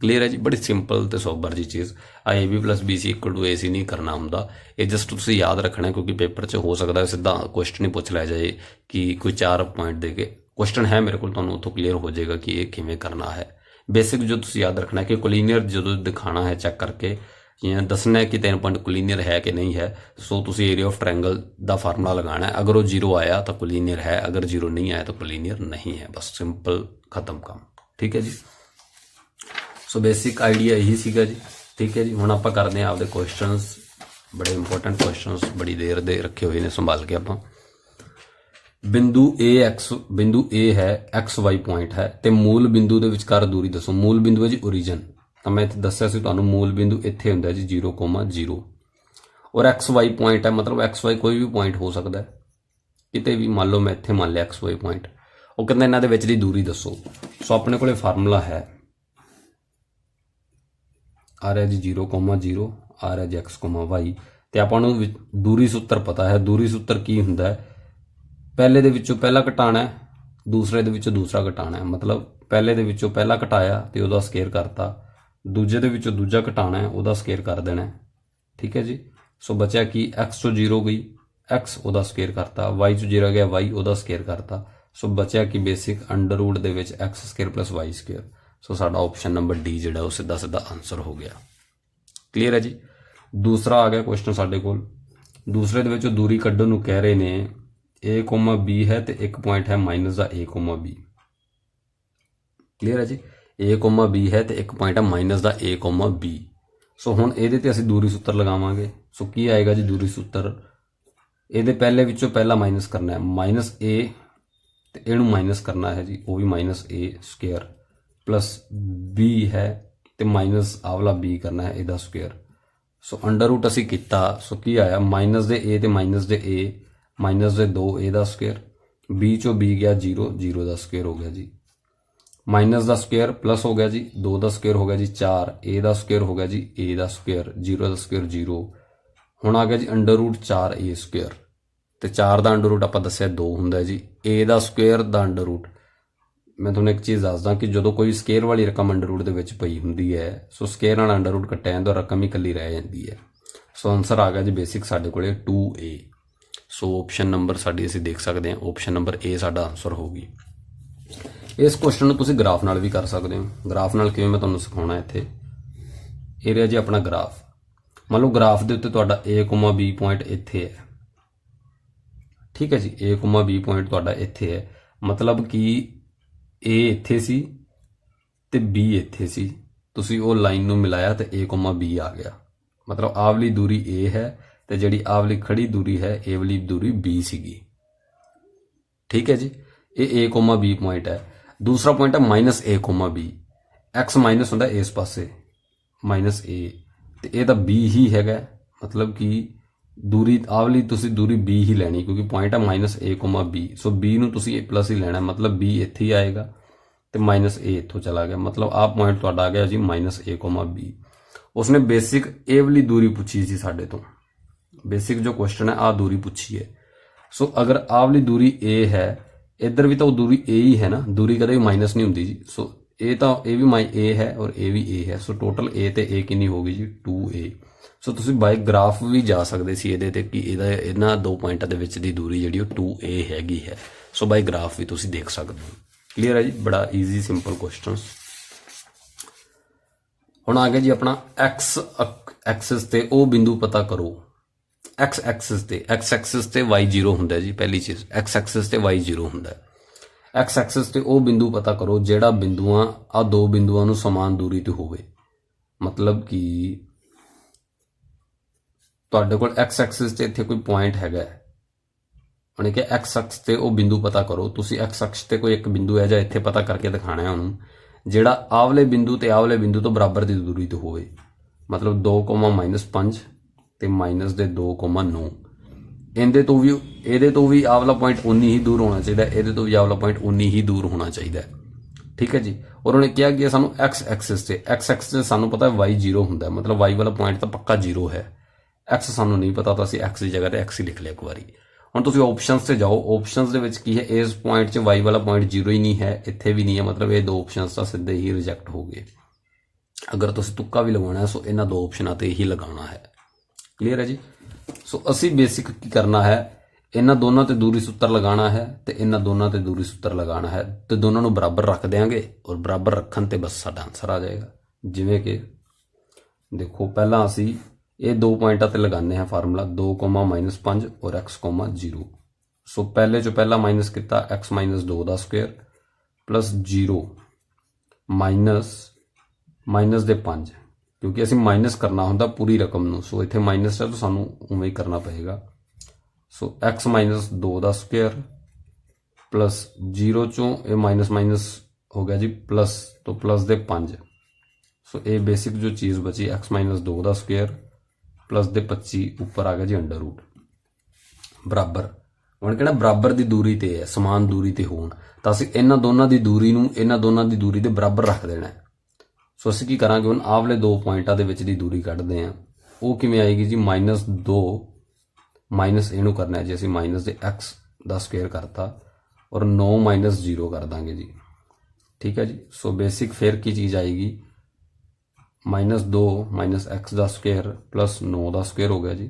ਕਲੀਅਰ ਹੈ ਜੀ? ਬੜੀ ਸਿੰਪਲ ਤੇ ਸੋਬਰ ਜੀ ਚੀਜ਼। AB plus BC equal to AC ਨਹੀਂ ਕਰਨਾ ਹੁੰਦਾ, ਇਹ ਜਸਟ ਤੁਸੀਂ ਯਾਦ ਰੱਖਣਾ, ਕਿਉਂਕਿ ਪੇਪਰ 'ਚ ਹੋ ਸਕਦਾ ਸਿੱਧਾ ਕੁਐਸਚਨ ਹੀ ਪੁੱਛ ਲਿਆ ਜਾਏ ਕਿ ਕੋਈ 4 ਪੁਆਇੰਟ ਦੇ ਕੇ। ਕੁਐਸਚਨ ਹੈ ਮੇਰੇ ਕੋਲ, ਤੁਹਾਨੂੰ ਉੱਥੋਂ ਕਲੀਅਰ ਹੋ ਜਾਏਗਾ ਕਿ ਇਹ ਕਿਵੇਂ ਕਰਨਾ ਹੈ। ਬੇਸਿਕ ਜੋ ਤੁਸੀਂ ਯਾਦ ਰੱਖਣਾ ਕਿ ਕੋਲੀਨੀਅਰ ਜਦੋਂ ਦਿਖਾਣਾ ਹੈ ਚੈੱਕ ਕਰਕੇ, ਜਾਂ ਦੱਸਣਾ ਹੈ ਕਿ 3 ਪੁਆਇੰਟ ਕੋਲੀਨੀਅਰ ਹੈ ਕਿ ਨਹੀਂ ਹੈ, ਸੋ ਤੁਸੀਂ area of triangle the formula ਲਗਾਉਣਾ ਹੈ। ਅਗਰ ਉਹ 0 ਆਇਆ ਤਾਂ ਕੋਲੀਨੀਅਰ ਹੈ, ਅਗਰ 0 ਨਹੀਂ ਆਇਆ ਤਾਂ ਕੋਲੀਨੀਅਰ ਨਹੀਂ ਹੈ। ਬਸ ਸਿੰਪਲ, ਖਤਮ ਕੰਮ। ਠੀਕ ਹੈ ਜੀ? ਸੋ ਬੇਸਿਕ ਆਈਡੀਆ ਇਹੀ ਸੀਗਾ ਜੀ। ਠੀਕ ਹੈ ਜੀ? ਹੁਣ ਆਪਾਂ ਕਰਦੇ ਹਾਂ ਆਪਦੇ ਕੁਐਸਚਨਸ। बड़े इंपॉर्टेंट क्वेश्चंस बड़ी देर दे रखे हुए ने संभाल के ਆਪਾਂ बिंदु ए है एक्स वाई पॉइंट है ते मूल बिंदु ਦੇ ਵਿਚਕਾਰ ਦੂਰੀ ਦੱਸੋ। मूल बिंदु है जी ओरिजिन, ਤਾਂ ਮੈਂ ਇੱਥੇ ਦੱਸਿਆ ਸੀ ਤੁਹਾਨੂੰ मूल बिंदु ਇੱਥੇ ਹੁੰਦਾ ਜੀ 0,0 और एक्स वाई पॉइंट है मतलब एक्स वाई कोई भी पॉइंट हो सकता है किते भी। मान लो मैं ਇੱਥੇ ਮੰਨ ਲਿਆ एक्स वाई पॉइंट, ਉਹ ਕਹਿੰਦਾ ਇਹਨਾਂ ਦੇ ਵਿੱਚ ਦੀ ਦੂਰੀ ਦੱਸੋ। ਸੋ ਆਪਣੇ ਕੋਲੇ ਫਾਰਮੂਲਾ ਹੈ ਆ ਰਿਹਾ ਜੀ 0,0 ਆ ਰਿਹਾ ਜੀ x, y ਤੇ ਆਪਾਂ ਨੂੰ ਦੂਰੀ ਸੂਤਰ ਪਤਾ ਹੈ। ਦੂਰੀ ਸੂਤਰ ਕੀ ਹੁੰਦਾ ਹੈ, ਪਹਿਲੇ ਦੇ ਵਿੱਚੋਂ ਪਹਿਲਾ ਘਟਾਣਾ ਹੈ, ਦੂਸਰੇ ਦੇ ਵਿੱਚੋਂ ਦੂਸਰਾ ਘਟਾਣਾ ਹੈ। ਮਤਲਬ ਪਹਿਲੇ ਦੇ ਵਿੱਚੋਂ ਪਹਿਲਾ ਘਟਾਇਆ ਤੇ ਉਹਦਾ ਸਕੁਅਰ ਕਰਤਾ, ਦੂਜੇ ਦੇ ਵਿੱਚੋਂ ਦੂਜਾ ਘਟਾਣਾ ਹੈ, ਉਹਦਾ ਸਕੁਅਰ ਕਰ ਦੇਣਾ ਹੈ। ਠੀਕ ਹੈ ਜੀ। ਸੋ ਬਚਿਆ ਕੀ x ਚੋਂ 0 ਗਈ x, ਉਹਦਾ ਸਕੁਅਰ ਕਰਤਾ, y ਚੋਂ 0 ਗਿਆ y, ਉਹਦਾ ਸਕੁਅਰ ਕਰਤਾ। ਸੋ ਬਚਿਆ ਕਿ ਬੇਸਿਕ ਅੰਡਰ ਰੂਟ ਦੇ ਵਿੱਚ x square plus y square. So ਸਾਡਾ ਆਪਸ਼ਨ ਨੰਬਰ ਡੀ ਜਿਹੜਾ ਉਹ ਸਿੱਧਾ ਸਿੱਧਾ ਆਨਸਰ ਹੋ ਗਿਆ। ਕਲੀਅਰ ਹੈ ਜੀ। ਦੂਸਰਾ ਆ ਗਿਆ ਕੁਐਸਚਨ ਸਾਡੇ ਕੋਲ। ਦੂਸਰੇ ਦੇ ਵਿੱਚੋਂ ਦੂਰੀ ਕੱਢਣ ਨੂੰ ਕਹਿ ਰਹੇ ਨੇ a, b ਹੈ ਤੇ ਇੱਕ ਪੁਆਇੰਟ ਹੈ minus the a, b। Clear ਹੈ ਜੀ। a, b ਹੈ ਤੇ ਇੱਕ ਪੁਆਇੰਟ ਹੈ ਮਾਈਨਸ ਦਾ a, b। ਸੋ ਹੁਣ ਇਹਦੇ ਤੇ ਅਸੀਂ ਦੂਰੀ ਸੂਤਰ ਲਗਾਵਾਂਗੇ। ਸੋ ਕੀ ਆਏਗਾ ਜੀ ਦੂਰੀ ਸੂਤਰ, ਇਹਦੇ ਪਹਿਲੇ ਵਿੱਚੋਂ ਪਹਿਲਾ ਮਾਈਨਸ ਕਰਨਾ ਹੈ ਮਾਈਨਸ a ਤੇ ਇਹਨੂੰ ਮਾਈਨਸ ਕਰਨਾ ਹੈ ਜੀ, ਉਹ ਵੀ minus a square plus b ਹੈ ਤੇ ਮਾਈਨਸ ਆਵਲਾ b ਕਰਨਾ ਹੈ ਇਹਦਾ ਸਕੁਅਰ। ਸੋ ਅੰਡਰ ਰੂਟ ਅਸੀਂ ਕੀਤਾ। ਸੋ ਕੀ ਆਇਆ ਮਾਈਨਸ ਦੇ a ਤੇ ਮਾਈਨਸ ਦੇ a, ਮਾਈਨਸ ਦੇ 2a ਦਾ ਸਕੁਅਰ, b ਚੋਂ b ਗਿਆ 0, 0 ਦਾ ਸਕੁਅਰ ਹੋ ਗਿਆ ਜੀ। ਮਾਈਨਸ ਦਾ ਸਕੁਅਰ ਪਲੱਸ ਹੋ ਗਿਆ ਜੀ, 2 ਦਾ ਸਕੁਅਰ ਹੋ ਗਿਆ ਜੀ 4, a ਦਾ ਸਕੁਅਰ ਹੋ ਗਿਆ ਜੀ a the square, 0 the square 0। ਹੁਣ ਆ ਗਿਆ ਜੀ ਅੰਡਰ ਰੂਟ 4a ਸਕੁਅਰ ਤੇ 4 ਦਾ ਅੰਡਰ ਰੂਟ ਆਪਾਂ ਦੱਸਿਆ 2 ਹੁੰਦਾ ਜੀ। a the square the under route, ਮੈਂ ਤੁਹਾਨੂੰ ਇੱਕ ਚੀਜ਼ ਦੱਸਦਾ ਕਿ ਜਦੋਂ ਕੋਈ ਸਕੁਅਰ ਵਾਲੀ ਰਕਮ ਅੰਡਰ ਰੂਟ ਦੇ ਵਿੱਚ ਪਈ ਹੁੰਦੀ ਹੈ, ਸੋ ਸਕੁਅਰ ਨਾਲ ਅੰਡਰ ਰੂਟ ਕੱਟਿਆ ਜਾਂਦਾ, ਰਕਮ ਹੀ ਇਕੱਲੀ ਰਹਿ ਜਾਂਦੀ ਹੈ। ਸੋ ਆਨਸਰ ਆ ਗਿਆ ਜੀ ਬੇਸਿਕ ਸਾਡੇ ਕੋਲੇ 2a। ਸੋ ਆਪਸ਼ਨ ਨੰਬਰ ਸਾਡੀ ਅਸੀਂ ਦੇਖ ਸਕਦੇ ਹਾਂ, ਆਪਸ਼ਨ ਨੰਬਰ A ਸਾਡਾ ਆਨਸਰ ਹੋਊਗੀ। ਇਸ ਕੁਐਸਚਨ ਨੂੰ ਤੁਸੀਂ ਗ੍ਰਾਫ ਨਾਲ ਵੀ ਕਰ ਸਕਦੇ ਹੋ। ਗ੍ਰਾਫ ਨਾਲ ਕਿਵੇਂ ਮੈਂ ਤੁਹਾਨੂੰ ਸਿਖਾਉਣਾ ਇੱਥੇ। ਇਹ ਰਿਹਾ ਜੀ ਆਪਣਾ ਗ੍ਰਾਫ। ਮੰਨ ਲਓ ਗ੍ਰਾਫ ਦੇ ਉੱਤੇ ਤੁਹਾਡਾ a, b ਪੁਆਇੰਟ ਇੱਥੇ ਹੈ। ਠੀਕ ਹੈ ਜੀ, a, b ਪੁਆਇੰਟ ਤੁਹਾਡਾ ਇੱਥੇ ਹੈ। ਮਤਲਬ ਕਿ a ਇੱਥੇ ਸੀ ਤੇ b ਇੱਥੇ ਸੀ, ਤੁਸੀਂ ਉਹ ਲਾਈਨ ਨੂੰ ਮਿਲਾਇਆ ਤੇ a, b ਆ ਗਿਆ। ਮਤਲਬ ਆਹ ਵਾਲੀ ਦੂਰੀ a ਹੈ ਤੇ ਜਿਹੜੀ ਆਹ ਵਾਲੀ ਖੜੀ ਦੂਰੀ ਹੈ ਇਹ ਵਾਲੀ ਦੂਰੀ b ਸੀਗੀ। ਠੀਕ ਹੈ ਜੀ, ਇਹ a, b ਪੁਆਇੰਟ ਹੈ। ਦੂਸਰਾ ਪੁਆਇੰਟ ਹੈ minus a, b। x minus ਹੁੰਦਾ ਇਸ ਪਾਸੇ ਮਾਈਨਸ a ਤੇ ਇਹ ਤਾਂ b ਹੀ ਹੈਗਾ। ਮਤਲਬ ਕਿ ਦੂਰੀ ਆਹ ਵਾਲੀ ਤੁਸੀਂ ਦੂਰੀ b ਹੀ ਲੈਣੀ ਕਿਉਂਕਿ ਪੁਆਇੰਟ ਹੈ minus a, b। So b ਨੂੰ ਤੁਸੀਂ a ਪਲੱਸ ਹੀ ਲੈਣਾ, ਮਤਲਬ b ਇੱਥੇ ਹੀ ਆਏਗਾ ਤੇ ਮਾਈਨਸ a ਇੱਥੋਂ ਚਲਾ ਗਿਆ। ਮਤਲਬ ਆਹ ਪੁਆਇੰਟ ਤੁਹਾਡਾ ਆ ਗਿਆ ਜੀ ਮਾਈਨਸ a, b। ਉਸਨੇ ਬੇਸਿਕ a ਵਾਲੀ ਦੂਰੀ ਪੁੱਛੀ ਸੀ ਸਾਡੇ ਤੋਂ। ਬੇਸਿਕ ਜੋ ਕੁਐਸਚਨ ਹੈ ਆਹ ਦੂਰੀ ਪੁੱਛੀ ਹੈ। ਸੋ ਅਗਰ ਆਹ ਵਾਲੀ ਦੂਰੀ a ਹੈ, ਇੱਧਰ ਵੀ ਤਾਂ ਉਹ ਦੂਰੀ a ਹੀ ਹੈ ਨਾ, ਦੂਰੀ ਕਦੇ ਵੀ ਮਾਈਨਸ ਨਹੀਂ ਹੁੰਦੀ ਜੀ। ਸੋ ਇਹ ਤਾਂ ਇਹ ਵੀ a ਹੈ ਔਰ ਇਹ ਵੀ a ਹੈ। ਸੋ ਟੋਟਲ a ਤੇ a ਕਿੰਨੀ ਹੋ ਗਈ ਜੀ 2a। ਸੋ ਤੁਸੀਂ ਬਾਈ ਗ੍ਰਾਫ ਵੀ ਜਾ ਸਕਦੇ ਸੀ ਇਹਦੇ ਤੇ ਕਿ ਇਹਦਾ ਇਹਨਾਂ ਦੋ ਪੁਆਇੰਟਾਂ ਦੇ ਵਿੱਚ ਦੀ ਦੂਰੀ ਜਿਹੜੀ ਉਹ 2a ਹੈਗੀ ਹੈ। ਸੋ ਬਾਈ ਗ੍ਰਾਫ ਵੀ ਤੁਸੀਂ ਦੇਖ ਸਕਦੇ ਹੋ। ਕਲੀਅਰ ਹੈ ਜੀ, ਬੜਾ ਈਜ਼ੀ ਸਿੰਪਲ ਕੁਐਸਚਨਸ। ਹੁਣ ਆ ਗਿਆ ਜੀ ਆਪਣਾ x ਐਕਸਿਸ ਤੇ ਉਹ ਬਿੰਦੂ ਪਤਾ ਕਰੋ। x ਐਕਸਿਸ ਤੇ y 0 ਹੁੰਦਾ ਜੀ। ਪਹਿਲੀ ਚੀਜ਼ x ਐਕਸਿਸ ਤੇ y 0 ਹੁੰਦਾ। x ਐਕਸਿਸ ਤੇ ਉਹ ਬਿੰਦੂ ਪਤਾ ਕਰੋ ਜਿਹੜਾ ਬਿੰਦੂਆਂ ਆ ਦੋ ਬਿੰਦੂਆਂ ਨੂੰ ਸਮਾਨ ਦੂਰੀ ਤੇ ਹੋਵੇ। ਮਤਲਬ ਕਿ ਤੁਹਾਡੇ ਕੋਲ x ਐਕਸਿਸ ਤੇ ਇੱਥੇ ਕੋਈ ਪੁਆਇੰਟ ਹੈਗਾ, ਉਹਨੇ ਕਿ x ਅਕਸ ਤੇ ਉਹ ਬਿੰਦੂ ਪਤਾ ਕਰੋ। ਤੁਸੀਂ x ਅਕਸ ਤੇ ਕੋਈ ਇੱਕ ਬਿੰਦੂ ਹੈ ਜਾਂ ਇੱਥੇ ਪਤਾ ਕਰਕੇ ਦਿਖਾਣਾ ਹੈ ਉਹਨੂੰ, ਜਿਹੜਾ ਆਵਲੇ ਬਿੰਦੂ ਤੇ ਆਵਲੇ ਬਿੰਦੂ ਤੋਂ ਬਰਾਬਰ ਦੀ ਦੂਰੀ ਤੇ ਹੋਵੇ। ਮਤਲਬ 2,-5 ਤੇ ਮਾਈਨਸ ਦੇ 2,9। ਇਹਦੇ ਤੋਂ ਵੀ ਆਵਲਾ ਪੁਆਇੰਟ ਉਨੀ ਹੀ ਦੂਰ ਹੋਣਾ ਚਾਹੀਦਾ, ਇਹਦੇ ਤੋਂ ਵੀ ਆਵਲਾ ਪੁਆਇੰਟ ਉਨੀ ਹੀ ਦੂਰ ਹੋਣਾ ਚਾਹੀਦਾ। ਠੀਕ ਹੈ ਜੀ। ਔਰ ਉਹਨੇ ਕਿਹਾ ਕਿ ਸਾਨੂੰ x ਐਕਸਿਸ ਤੇ ਸਾਨੂੰ ਪਤਾ y 0 ਹੁੰਦਾ, ਮਤਲਬ y ਵਾਲਾ ਪੁਆਇੰਟ ਤਾਂ ਪੱਕਾ 0 ਹੈ। x ਸਾਨੂੰ ਨਹੀਂ ਪਤਾ ਤਾਂ ਅਸੀਂ x ਦੀ ਜਗ੍ਹਾ ਤੇ x ਹੀ ਲਿਖ ਲਿਆ ਇੱਕ ਵਾਰੀ। ਹੁਣ ਤੁਸੀਂ ਆਪਸ਼ਨਸ ਤੇ ਜਾਓ। ਆਪਸ਼ਨਸ ਦੇ ਵਿੱਚ ਕੀ ਹੈ, ਇਸ ਪੁਆਇੰਟ 'ਚ y ਵਾਲਾ ਪੁਆਇੰਟ 0 ਹੀ ਨਹੀਂ ਹੈ, ਇੱਥੇ ਵੀ ਨਹੀਂ ਹੈ। ਮਤਲਬ ਇਹ ਦੋ ਆਪਸ਼ਨਸ ਤਾਂ ਸਿੱਧੇ ਹੀ ਰਿਜੈਕਟ ਹੋ ਗਏ। ਅਗਰ ਤੁਸੀਂ ਤੁੱਕਾ ਵੀ ਲਗਾਉਣਾ ਹੈ ਸੋ ਇਹਨਾਂ ਦੋ ਆਪਸ਼ਨਾਂ ਤੇ ਹੀ ਲਗਾਉਣਾ ਹੈ। ਕਲੀਅਰ ਹੈ ਜੀ। ਸੋ ਅਸੀਂ ਬੇਸਿਕ ਕੀ ਕਰਨਾ ਹੈ, ਇਹਨਾਂ ਦੋਨਾਂ ਤੇ ਦੂਰੀ ਸੂਤਰ ਲਗਾਉਣਾ ਹੈ ਤੇ ਇਹਨਾਂ ਦੋਨਾਂ ਤੇ ਦੂਰੀ ਸੂਤਰ ਲਗਾਉਣਾ ਹੈ ਤੇ ਦੋਨਾਂ ਨੂੰ ਬਰਾਬਰ ਰੱਖ ਦੇਵਾਂਗੇ ਔਰ ਬਰਾਬਰ ਰੱਖਣ ਤੇ ਬਸ ਸਾਡਾ ਆਨਸਰ ਆ ਜਾਏਗਾ। ਜਿਵੇਂ ਕਿ ਦੇਖੋ ਪਹਿਲਾਂ ਅਸੀਂ ਇਹ ਦੋ ਪੁਆਇੰਟਾਂ ਤੇ ਲਗਾਉਂਦੇ ਹਾਂ ਫਾਰਮੂਲਾ 2,-5 ਔਰ x, 0। ਸੋ ਪਹਿਲੇ ਚੋਂ ਪਹਿਲਾ ਮਾਈਨਸ ਕੀਤਾ x - 2 ਦਾ ਸਕੁਅਰ ਪਲੱਸ 0 ਮਾਈਨਸ ਦੇ 5 क्योंकि ਅਸੀਂ ਮਾਈਨਸ ਕਰਨਾ ਹੁੰਦਾ ਪੂਰੀ ਰਕਮ ਨੂੰ। ਸੋ ਇੱਥੇ ਮਾਈਨਸ ਹੈ ਤਾਂ ਸਾਨੂੰ ਉਵੇਂ ਹੀ ਕਰਨਾ ਪਏਗਾ। ਸੋ x ਮਾਈਨਸ 2 ਦਾ ਸਕੁਅਰ प्लस 0 चों ये माइनस माइनस हो गया जी प्लस, तो प्लस दे 5। सो ये बेसिक जो चीज़ बची x माइनस 2 का स्क्वेयर प्लस दे 25 ऊपर आ गया जी अंडर रूट बराबर। ਹੁਣ कहना बराबर की दूरी ते है, समान दूरी ते होण ਤਾਂ ਅਸੀਂ ਇਹਨਾਂ ਦੋਨਾਂ ਦੀ ਦੂਰੀ ਨੂੰ ਇਹਨਾਂ ਦੋਨਾਂ ਦੀ ਦੂਰੀ ਦੇ ਬਰਾਬਰ ਰੱਖ ਦੇਣਾ ਹੈ। ਸੋ ਅਸੀਂ ਕੀ ਕਰਾਂਗੇ, ਹੁਣ ਆਵਲੇ ਦੋ ਪੁਆਇੰਟਾਂ ਦੇ ਵਿੱਚ ਦੀ ਦੂਰੀ ਕੱਢਦੇ ਹਾਂ। ਉਹ ਕਿਵੇਂ ਆਏਗੀ ਜੀ, -2 ਮਾਈਨਸ ਇਹਨੂੰ ਕਰਨਾ ਹੈ ਜੀ ਅਸੀਂ ਮਾਈਨਸ ਦੇ x ਦਾ ਸਕੁਅਰ ਕਰਤਾ और 9 माइनस 0 कर देंगे जी। ठीक है जी। सो बेसिक फिर की चीज़ आएगी -2 माइनस एक्स का स्क्वेयर प्लस 9 का स्क्वेयर हो गया जी।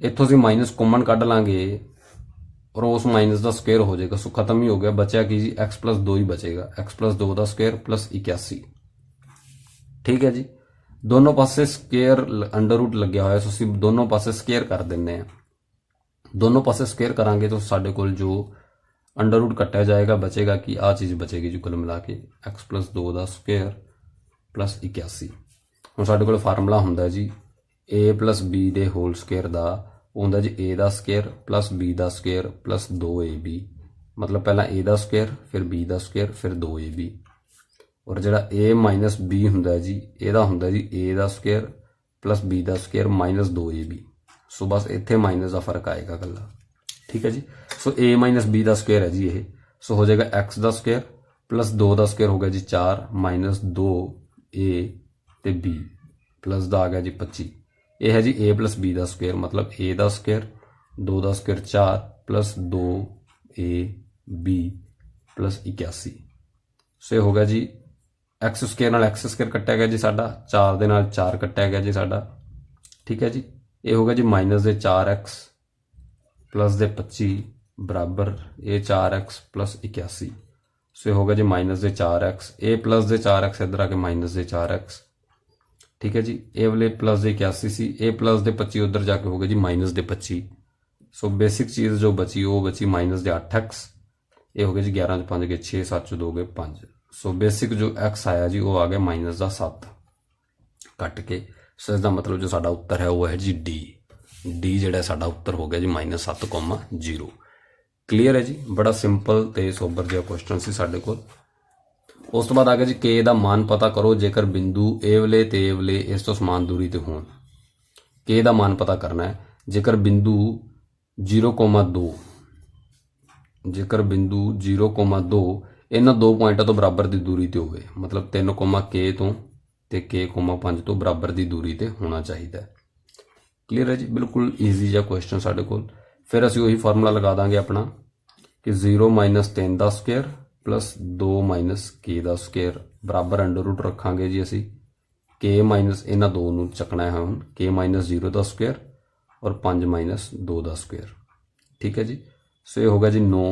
इतों असीं माइनस कॉमन कढ़ लांगे और उस माइनस का स्क्वेयर हो जाएगा। सो खत्म ही हो गया, बचा कि जी x प्लस 2 ही बचेगा, x प्लस 2 का स्क्वेयर प्लस 81। ठीक है जी। दोनों पासे स्क्वेयर अंडर रूट लग्या होया, सो असीं दोनों पासे स्क्वेयर कर दिंदे हैं। दोनों पासे स्क्वेयर करांगे तो साडे कोल जो अंडर रूट कट्टिया जाएगा, बचेगा कि आ चीज़ बचेगी जी कुल मिला के x प्लस 2 का स्क्वेयर प्लस 81। हुण साडे कोल फार्मूला हुंदा जी a प्लस b दे होल स्क्वेयर का, हुंदा जी a का स्क्वेयर प्लस b का स्क्वेयर प्लस 2ab। मतलब पहला a का स्क्वेयर फिर b का स्क्वेयर फिर 2ab। और जिहड़ा a माइनस b हुंदा जी इहदा हुंदा जी a का स्क्वेयर प्लस b का स्क्वेयर माइनस 2ab। सो बस इत्थे माइनस का फर्क आएगा कल्ला। ठीक है जी। सो a माइनस b का स्क्वेयर है जी ये। सो हो जाएगा x का स्क्वेयर प्लस 2 का स्क्वेयर हो गया जी 4 माइनस 2a ते b प्लस का आ गया जी 25। ये है जी a प्लस b का स्क्वेयर, मतलब a का स्क्वेयर 2 का स्क्वेयर 4 प्लस 2ab प्लस 81। सो ये हो गया जी एक्स स्क्वेयर नाल एक्स स्क्वेयर कट्टिया गया जी साडा, 4 दे नाल 4 कट्टिया गया जी साडा। ठीक है जी। ये हो गया जी माइनस दे 4x प्लस दे 25 बराबर ये 4x प्लस 81। सो ये हो गया जी माइनस दे 4x, ए प्लस दे 4x इधर आके माइनस दे 4x। ठीक है जी। ए वाले प्लस दे 81 सी, ए प्लस दे 25 उधर जाके हो गया जी माइनस दे 25। सो बेसिक चीज़ जो बची वो बची माइनस दे 8x। ये हो गया जी 11 5 गए 6 7 2 गए 5। सो बेसिक जो x आया जी वो आ गया माइनस का 7 कट के। सो इसका मतलब जो साडा उत्तर है वो है जी डी जिहड़ा साडा उत्तर हो गया जी -7,0। क्लीयर है जी। बड़ा सिंपल ते सोबर जिहा क्वेश्चन सी साडे कोल। उस तो बाद आ गया जी के दा मान पता करो जेकर बिंदु ए वाले ते ए वाले इस तो समान दूरी ते होण। के दा मान पता करना है जेकर बिंदु 0,2 जेकर बिंदु 0,2 इन्हां दो पॉइंटां तो बराबर की दूरी ते होवे, मतलब 3, K तो ते K,5 तो बराबर की दूरी ते होना चाहिए। क्लीयर है जी। बिल्कुल ईजी जिहा क्वेश्चन साडे कोल। फिर असीं उही फार्मूला लगा दांगे अपना कि 0 माइनस 3 का स्क्वेयर प्लस 2 माइनस के का स्क्वेयर बराबर अंडर रूट रखांगे जी असीं के माइनस इन्हां दो नूं चकना है हुण के माइनस 0 का स्क्वेयर और 5 माइनस 2 का स्क्वेयर। ठीक है जी। सो ये हो गया जी 9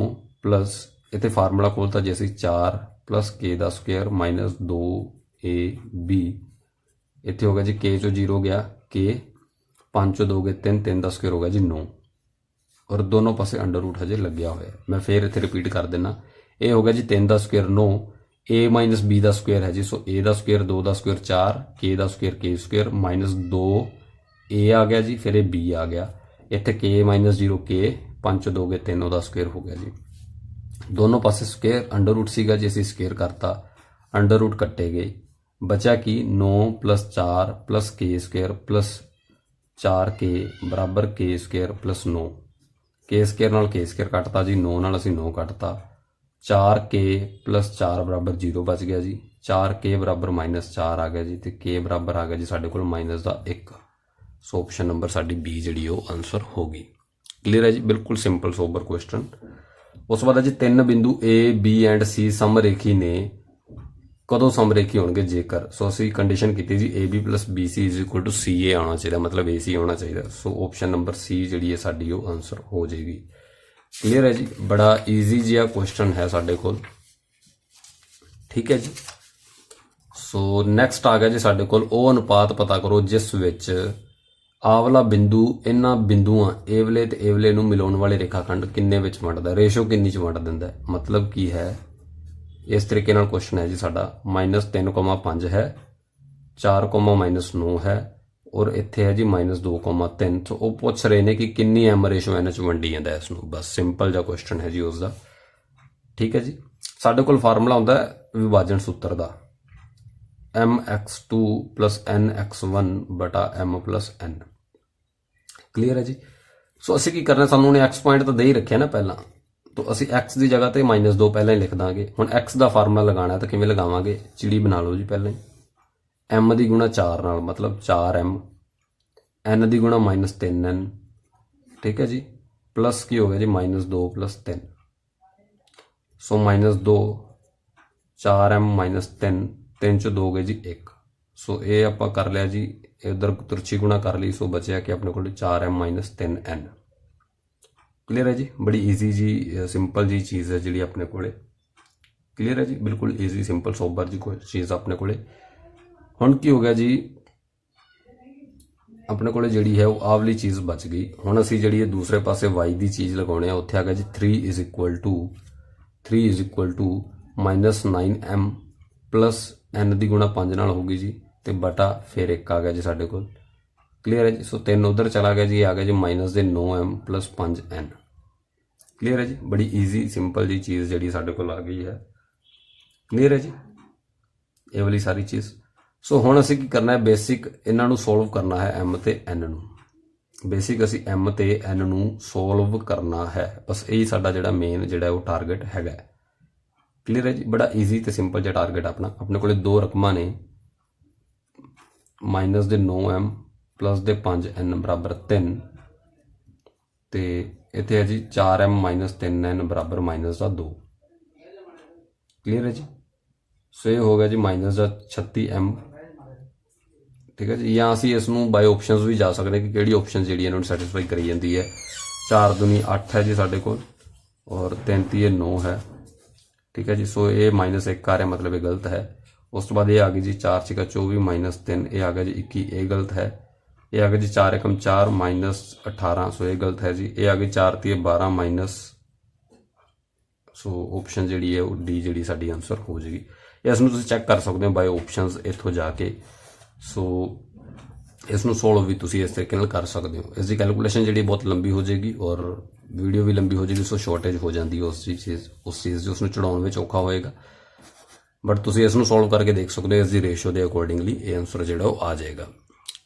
प्लस इत्थे फार्मूला खोलता जी असीं 4 प्लस के का स्क्वेयर माइनस 2ab। इत्थे हो गया जी के चो 0 गया के, 5 चो 2 गए 3, 3 का स्क्वेयर हो गया जी 9 और दोनों पासे अंडर रूट हजे लग्या होया। मैं फिर इत्थे रिपीट कर देना। ये हो गया जी 3 का स्क्वेयर 9, a माइनस b का स्क्वेयर है जी। सो a का स्क्वेयर 2 का स्क्वेयर 4, के का स्क्वेयर के स्क्वेयर माइनस 2 a आ गया जी, फिर ये b आ गया। इत्थे के माइनस 0 के, 5 चो 2 गए 3 का स्क्वेयर हो गया जी। दोनों पासे स्क्वेयर अंडर रूट सीगा जी, असीं स्क्वेयर करता, अंडर रूट कट्टे गए, बचा कि 9 प्लस 4 प्लस के स्क्वेयर प्लस 4k बराबर के स्क्वेयर प्लस 9। के स्क्वेयर नाल के स्क्वेयर कटता जी, 9 नाल असीं 9 कटता, 4k प्लस 4 बराबर 0 बच गया जी, 4k बराबर -4 आ गया जी, तो k बराबर आ गया जी साडे कोल -1। सो ऑप्शन नंबर साडी बी जिहड़ी वो आंसर होगी। क्लीयर है जी। बिल्कुल सिंपल सोबर क्वेश्चन। उस बाद जी 3 बिंदु ए बी एंड सी समरेखी ने कदों समरेखी होणगे जेकर। सो असीं कंडीशन की जी A B plus B C is equal to C A आना चाहिए, मतलब ए सी होना चाहिए। सो ऑप्शन नंबर सी जी है साडी वो आंसर हो जाएगी। क्लीयर है जी। बड़ा ईजी जिहा क्वेश्चन है साडे कोल। ठीक है जी। सो नैक्सट आ गया जी साडे कोल ओ अनुपात पता करो जिस विच आवला बिंदु इन्हां बिंदुआं ए वाले ते ए वाले नूं मिलाउण वाले रेखाखंड किन्ने विच वंडदा, रेशो किन्नी च वंड दिंदा है। मतलब की है इस तरीके नाल क्वेश्चन है जी साडा -3,5 है 4,-9 ਹੈ ਔਰ ਇੱਥੇ ਹੈ ਜੀ -2,3। ਸੋ ਉਹ ਪੁੱਛ ਰਹੇ ਨੇ ਕਿ ਕਿੰਨੀ m/n ਚ ਵੰਡੀ ਜਾਂਦਾ ਇਸ ਨੂੰ। ਬਸ ਸਿੰਪਲ ਜਿਹਾ ਕੁਐਸਚਨ ਹੈ ਜੀ ਉਸ ਦਾ। ਠੀਕ ਹੈ ਜੀ। ਸਾਡੇ ਕੋਲ ਫਾਰਮੂਲਾ ਹੁੰਦਾ ਹੈ ਵਿਭਾਜਨ ਸੂਤਰ ਦਾ, mx2 + nx1 ਬਟਾ m + n। Clear ਹੈ ਜੀ। ਸੋ ਅਸੀਂ ਕੀ ਕਰਨਾ, ਸਾਨੂੰ ਉਹਨੇ x ਪੁਆਇੰਟ ਤਾਂ ਦੇ ਹੀ ਰੱਖਿਆ ਨਾ ਪਹਿਲਾਂ, ਤਾਂ ਅਸੀਂ x ਦੀ ਜਗ੍ਹਾ ਤੇ -2 ਪਹਿਲਾਂ ਹੀ ਲਿਖ ਦਾਂਗੇ। ਹੁਣ x ਦਾ ਫਾਰਮੂਲਾ ਲਗਾਉਣਾ ਤਾਂ ਕਿਵੇਂ ਲਗਾਵਾਂਗੇ, ਚਿੜੀ ਬਣਾ ਲਓ ਜੀ ਪਹਿਲਾਂ ਹੀ। m ਦੀ ਗੁਣਾ 4 ਨਾਲ ਮਤਲਬ 4m, n ਦੀ ਗੁਣਾ -3n। ਠੀਕ ਹੈ ਜੀ। ਪਲੱਸ ਕੀ ਹੋ ਗਿਆ ਜੀ -2 + 3। ਸੋ -2 4m -3, 3 ਚ 2 ਗਏ ਜੀ 1। ਸੋ ਇਹ ਆਪਾਂ ਕਰ ਲਿਆ ਜੀ, ਇਧਰ ਤੁਰਚੀ ਗੁਣਾ ਕਰ ਲਈ। ਸੋ ਬਚਿਆ ਕਿ ਆਪਣੇ ਕੋਲ 4m -3n। ਕਲੀਅਰ ਹੈ ਜੀ। ਬੜੀ ਈਜ਼ੀ ਜੀ ਸਿੰਪਲ ਜੀ ਚੀਜ਼ ਹੈ ਜਿਹੜੀ ਆਪਣੇ ਕੋਲੇ। ਕਲੀਅਰ ਹੈ ਜੀ। ਬਿਲਕੁਲ ਈਜ਼ੀ ਸਿੰਪਲ ਸੋਬਰ ਜੀ ਕੋਈ ਚੀਜ਼ ਆਪਣੇ ਕੋਲੇ। ਹੁਣ ਕੀ ਹੋ ਗਿਆ ਜੀ, ਆਪਣੇ ਕੋਲੇ ਜਿਹੜੀ ਹੈ ਉਹ ਆਹ ਵਾਲੀ ਚੀਜ਼ ਬਚ ਗਈ। ਹੁਣ ਅਸੀਂ ਜਿਹੜੀ ਹੈ ਦੂਸਰੇ ਪਾਸੇ y ਦੀ ਚੀਜ਼ ਲਗਾਉਣੇ ਆ। ਉੱਥੇ ਆ ਗਿਆ ਜੀ 3 - -9m ਪਲੱਸ n ਦੀ ਗੁਣਾ 5 ਨਾਲ ਹੋਊਗੀ ਜੀ, ਤੇ ਬਟਾ ਫਿਰ 1 ਆ ਗਿਆ ਜੀ ਸਾਡੇ ਕੋਲ। ਕਲੀਅਰ ਹੈ ਜੀ। ਸੋ 3 ਉਧਰ ਚਲਾ ਗਿਆ ਜੀ, ਆ ਗਿਆ ਜੀ -9m + 5n। ਕਲੀਅਰ ਹੈ ਜੀ। ਬੜੀ ਈਜ਼ੀ ਸਿੰਪਲ ਜੀ ਚੀਜ਼ ਜਿਹੜੀ ਸਾਡੇ ਕੋਲ ਆ ਗਈ ਹੈ। ਕਲੀਅਰ ਹੈ ਜੀ ਇਹ ਵਾਲੀ ਸਾਰੀ ਚੀਜ਼। ਸੋ ਹੁਣ ਅਸੀਂ ਕੀ ਕਰਨਾ ਹੈ, ਬੇਸਿਕ ਇਹਨਾਂ ਨੂੰ ਸੋਲਵ ਕਰਨਾ ਹੈ m ਤੇ n ਨੂੰ। ਬੇਸਿਕ ਅਸੀਂ m ਤੇ n ਨੂੰ ਸੋਲਵ ਕਰਨਾ ਹੈ। ਬਸ ਇਹੀ ਸਾਡਾ ਜਿਹੜਾ ਮੇਨ ਜਿਹੜਾ ਉਹ ਟਾਰਗੇਟ ਹੈਗਾ। ਕਲੀਅਰ ਹੈ ਜੀ। ਬੜਾ ਈਜ਼ੀ ਤੇ ਸਿੰਪਲ ਜਿਹਾ ਟਾਰਗੇਟ ਆਪਣਾ। ਆਪਣੇ ਕੋਲੇ ਦੋ ਰਕਮਾਂ ਨੇ, -9m + 5n = 3, ਤੇ ਇੱਥੇ ਹੈ ਜੀ 4m -3n = -2। ਕਲੀਅਰ ਹੈ ਜੀ। ਸੋ ਇਹ ਹੋ ਗਿਆ ਜੀ -36m। ਠੀਕ ਹੈ ਜੀ। ਜਾਂ ਅਸੀਂ ਇਸ ਨੂੰ ਬਾਈ ਆਪਸ਼ਨਸ ਵੀ ਜਾ ਸਕਦੇ ਕਿ ਕਿਹੜੀ ਆਪਸ਼ਨ ਜਿਹੜੀ ਇਹਨਾਂ ਨੂੰ ਸੈਟੀਸਫਾਈ ਕਰੀ ਜਾਂਦੀ ਹੈ। 4 ਦੂਣੀ 8 ਹੈ ਜੀ ਸਾਡੇ ਕੋਲ, ਔਰ 3 ਤੀਏ 9 ਹੈ। ਠੀਕ ਹੈ ਜੀ। ਸੋ ਇਹ -1 ਆ ਰਿਹਾ, ਮਤਲਬ ਇਹ ਗਲਤ ਹੈ। ਉਸ ਤੋਂ ਬਾਅਦ ਇਹ ਆ ਗਈ ਜੀ 4 × 24 -3, ਇਹ ਆ ਗਿਆ ਜੀ 21, ਇਹ ਗਲਤ ਹੈ। ਇਹ ਆ ਗਿਆ ਜੀ 4 × 4 -18, ਸੋ ਇਹ ਗਲਤ ਹੈ ਜੀ। ਇਹ ਆ ਗਈ 4 ਤੀਏ 12 ਸੋ ਆਪਸ਼ਨ ਜਿਹੜੀ ਹੈ ਉਹ ਡੀ ਜਿਹੜੀ ਸਾਡੀ ਆਨਸਰ ਹੋ ਜਾਏਗੀ। ਇਸ ਨੂੰ ਤੁਸੀਂ ਚੈੱਕ ਕਰ ਸਕਦੇ ਹੋ ਬਾਈ ਆਪਸ਼ਨਸ ਇੱਥੋਂ ਜਾ ਕੇ। ਸੋ ਇਸ ਨੂੰ ਸੋਲਵ ਵੀ ਤੁਸੀਂ ਇਸ ਤਰੀਕੇ ਨਾਲ ਕਰ ਸਕਦੇ ਹੋ। ਇਸ ਦੀ ਕੈਲਕੂਲੇਸ਼ਨ ਜਿਹੜੀ ਬਹੁਤ ਲੰਬੀ ਹੋ ਜਾਏਗੀ ਔਰ ਵੀਡੀਓ ਵੀ ਲੰਬੀ ਹੋ ਜਾਏਗੀ। ਸੋ ਸ਼ਾਰਟੇਜ ਹੋ ਜਾਂਦੀ ਹੈ ਉਸ ਚੀਜ਼ ਦੀ, ਉਸ ਨੂੰ ਚੜਾਉਣ ਵਿੱਚ ਔਖਾ ਹੋਏਗਾ। ਬਟ ਤੁਸੀਂ ਇਸ ਨੂੰ ਸੋਲਵ ਕਰਕੇ ਦੇਖ ਸਕਦੇ ਹੋ। ਇਸ ਦੀ ਰੇਸ਼ੋ ਦੇ ਅਕੋਰਡਿੰਗਲੀ ਇਹ ਆਨਸਰ ਜਿਹੜਾ ਉਹ ਆ ਜਾਏਗਾ।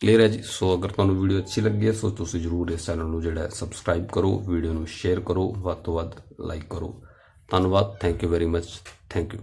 ਕਲੀਅਰ ਹੈ ਜੀ। ਸੋ ਅਗਰ ਤੁਹਾਨੂੰ ਵੀਡੀਓ ਅੱਛੀ ਲੱਗੀ ਹੈ ਸੋ ਤੁਸੀਂ ਜ਼ਰੂਰ ਇਸ ਚੈਨਲ ਨੂੰ ਜਿਹੜਾ ਸਬਸਕ੍ਰਾਈਬ ਕਰੋ, ਵੀਡੀਓ ਨੂੰ ਸ਼ੇਅਰ ਕਰੋ, ਵੱਧ ਤੋਂ ਵੱਧ ਲਾਈਕ ਕਰੋ। ਧੰਨਵਾਦ। Thank you very much. Thank you.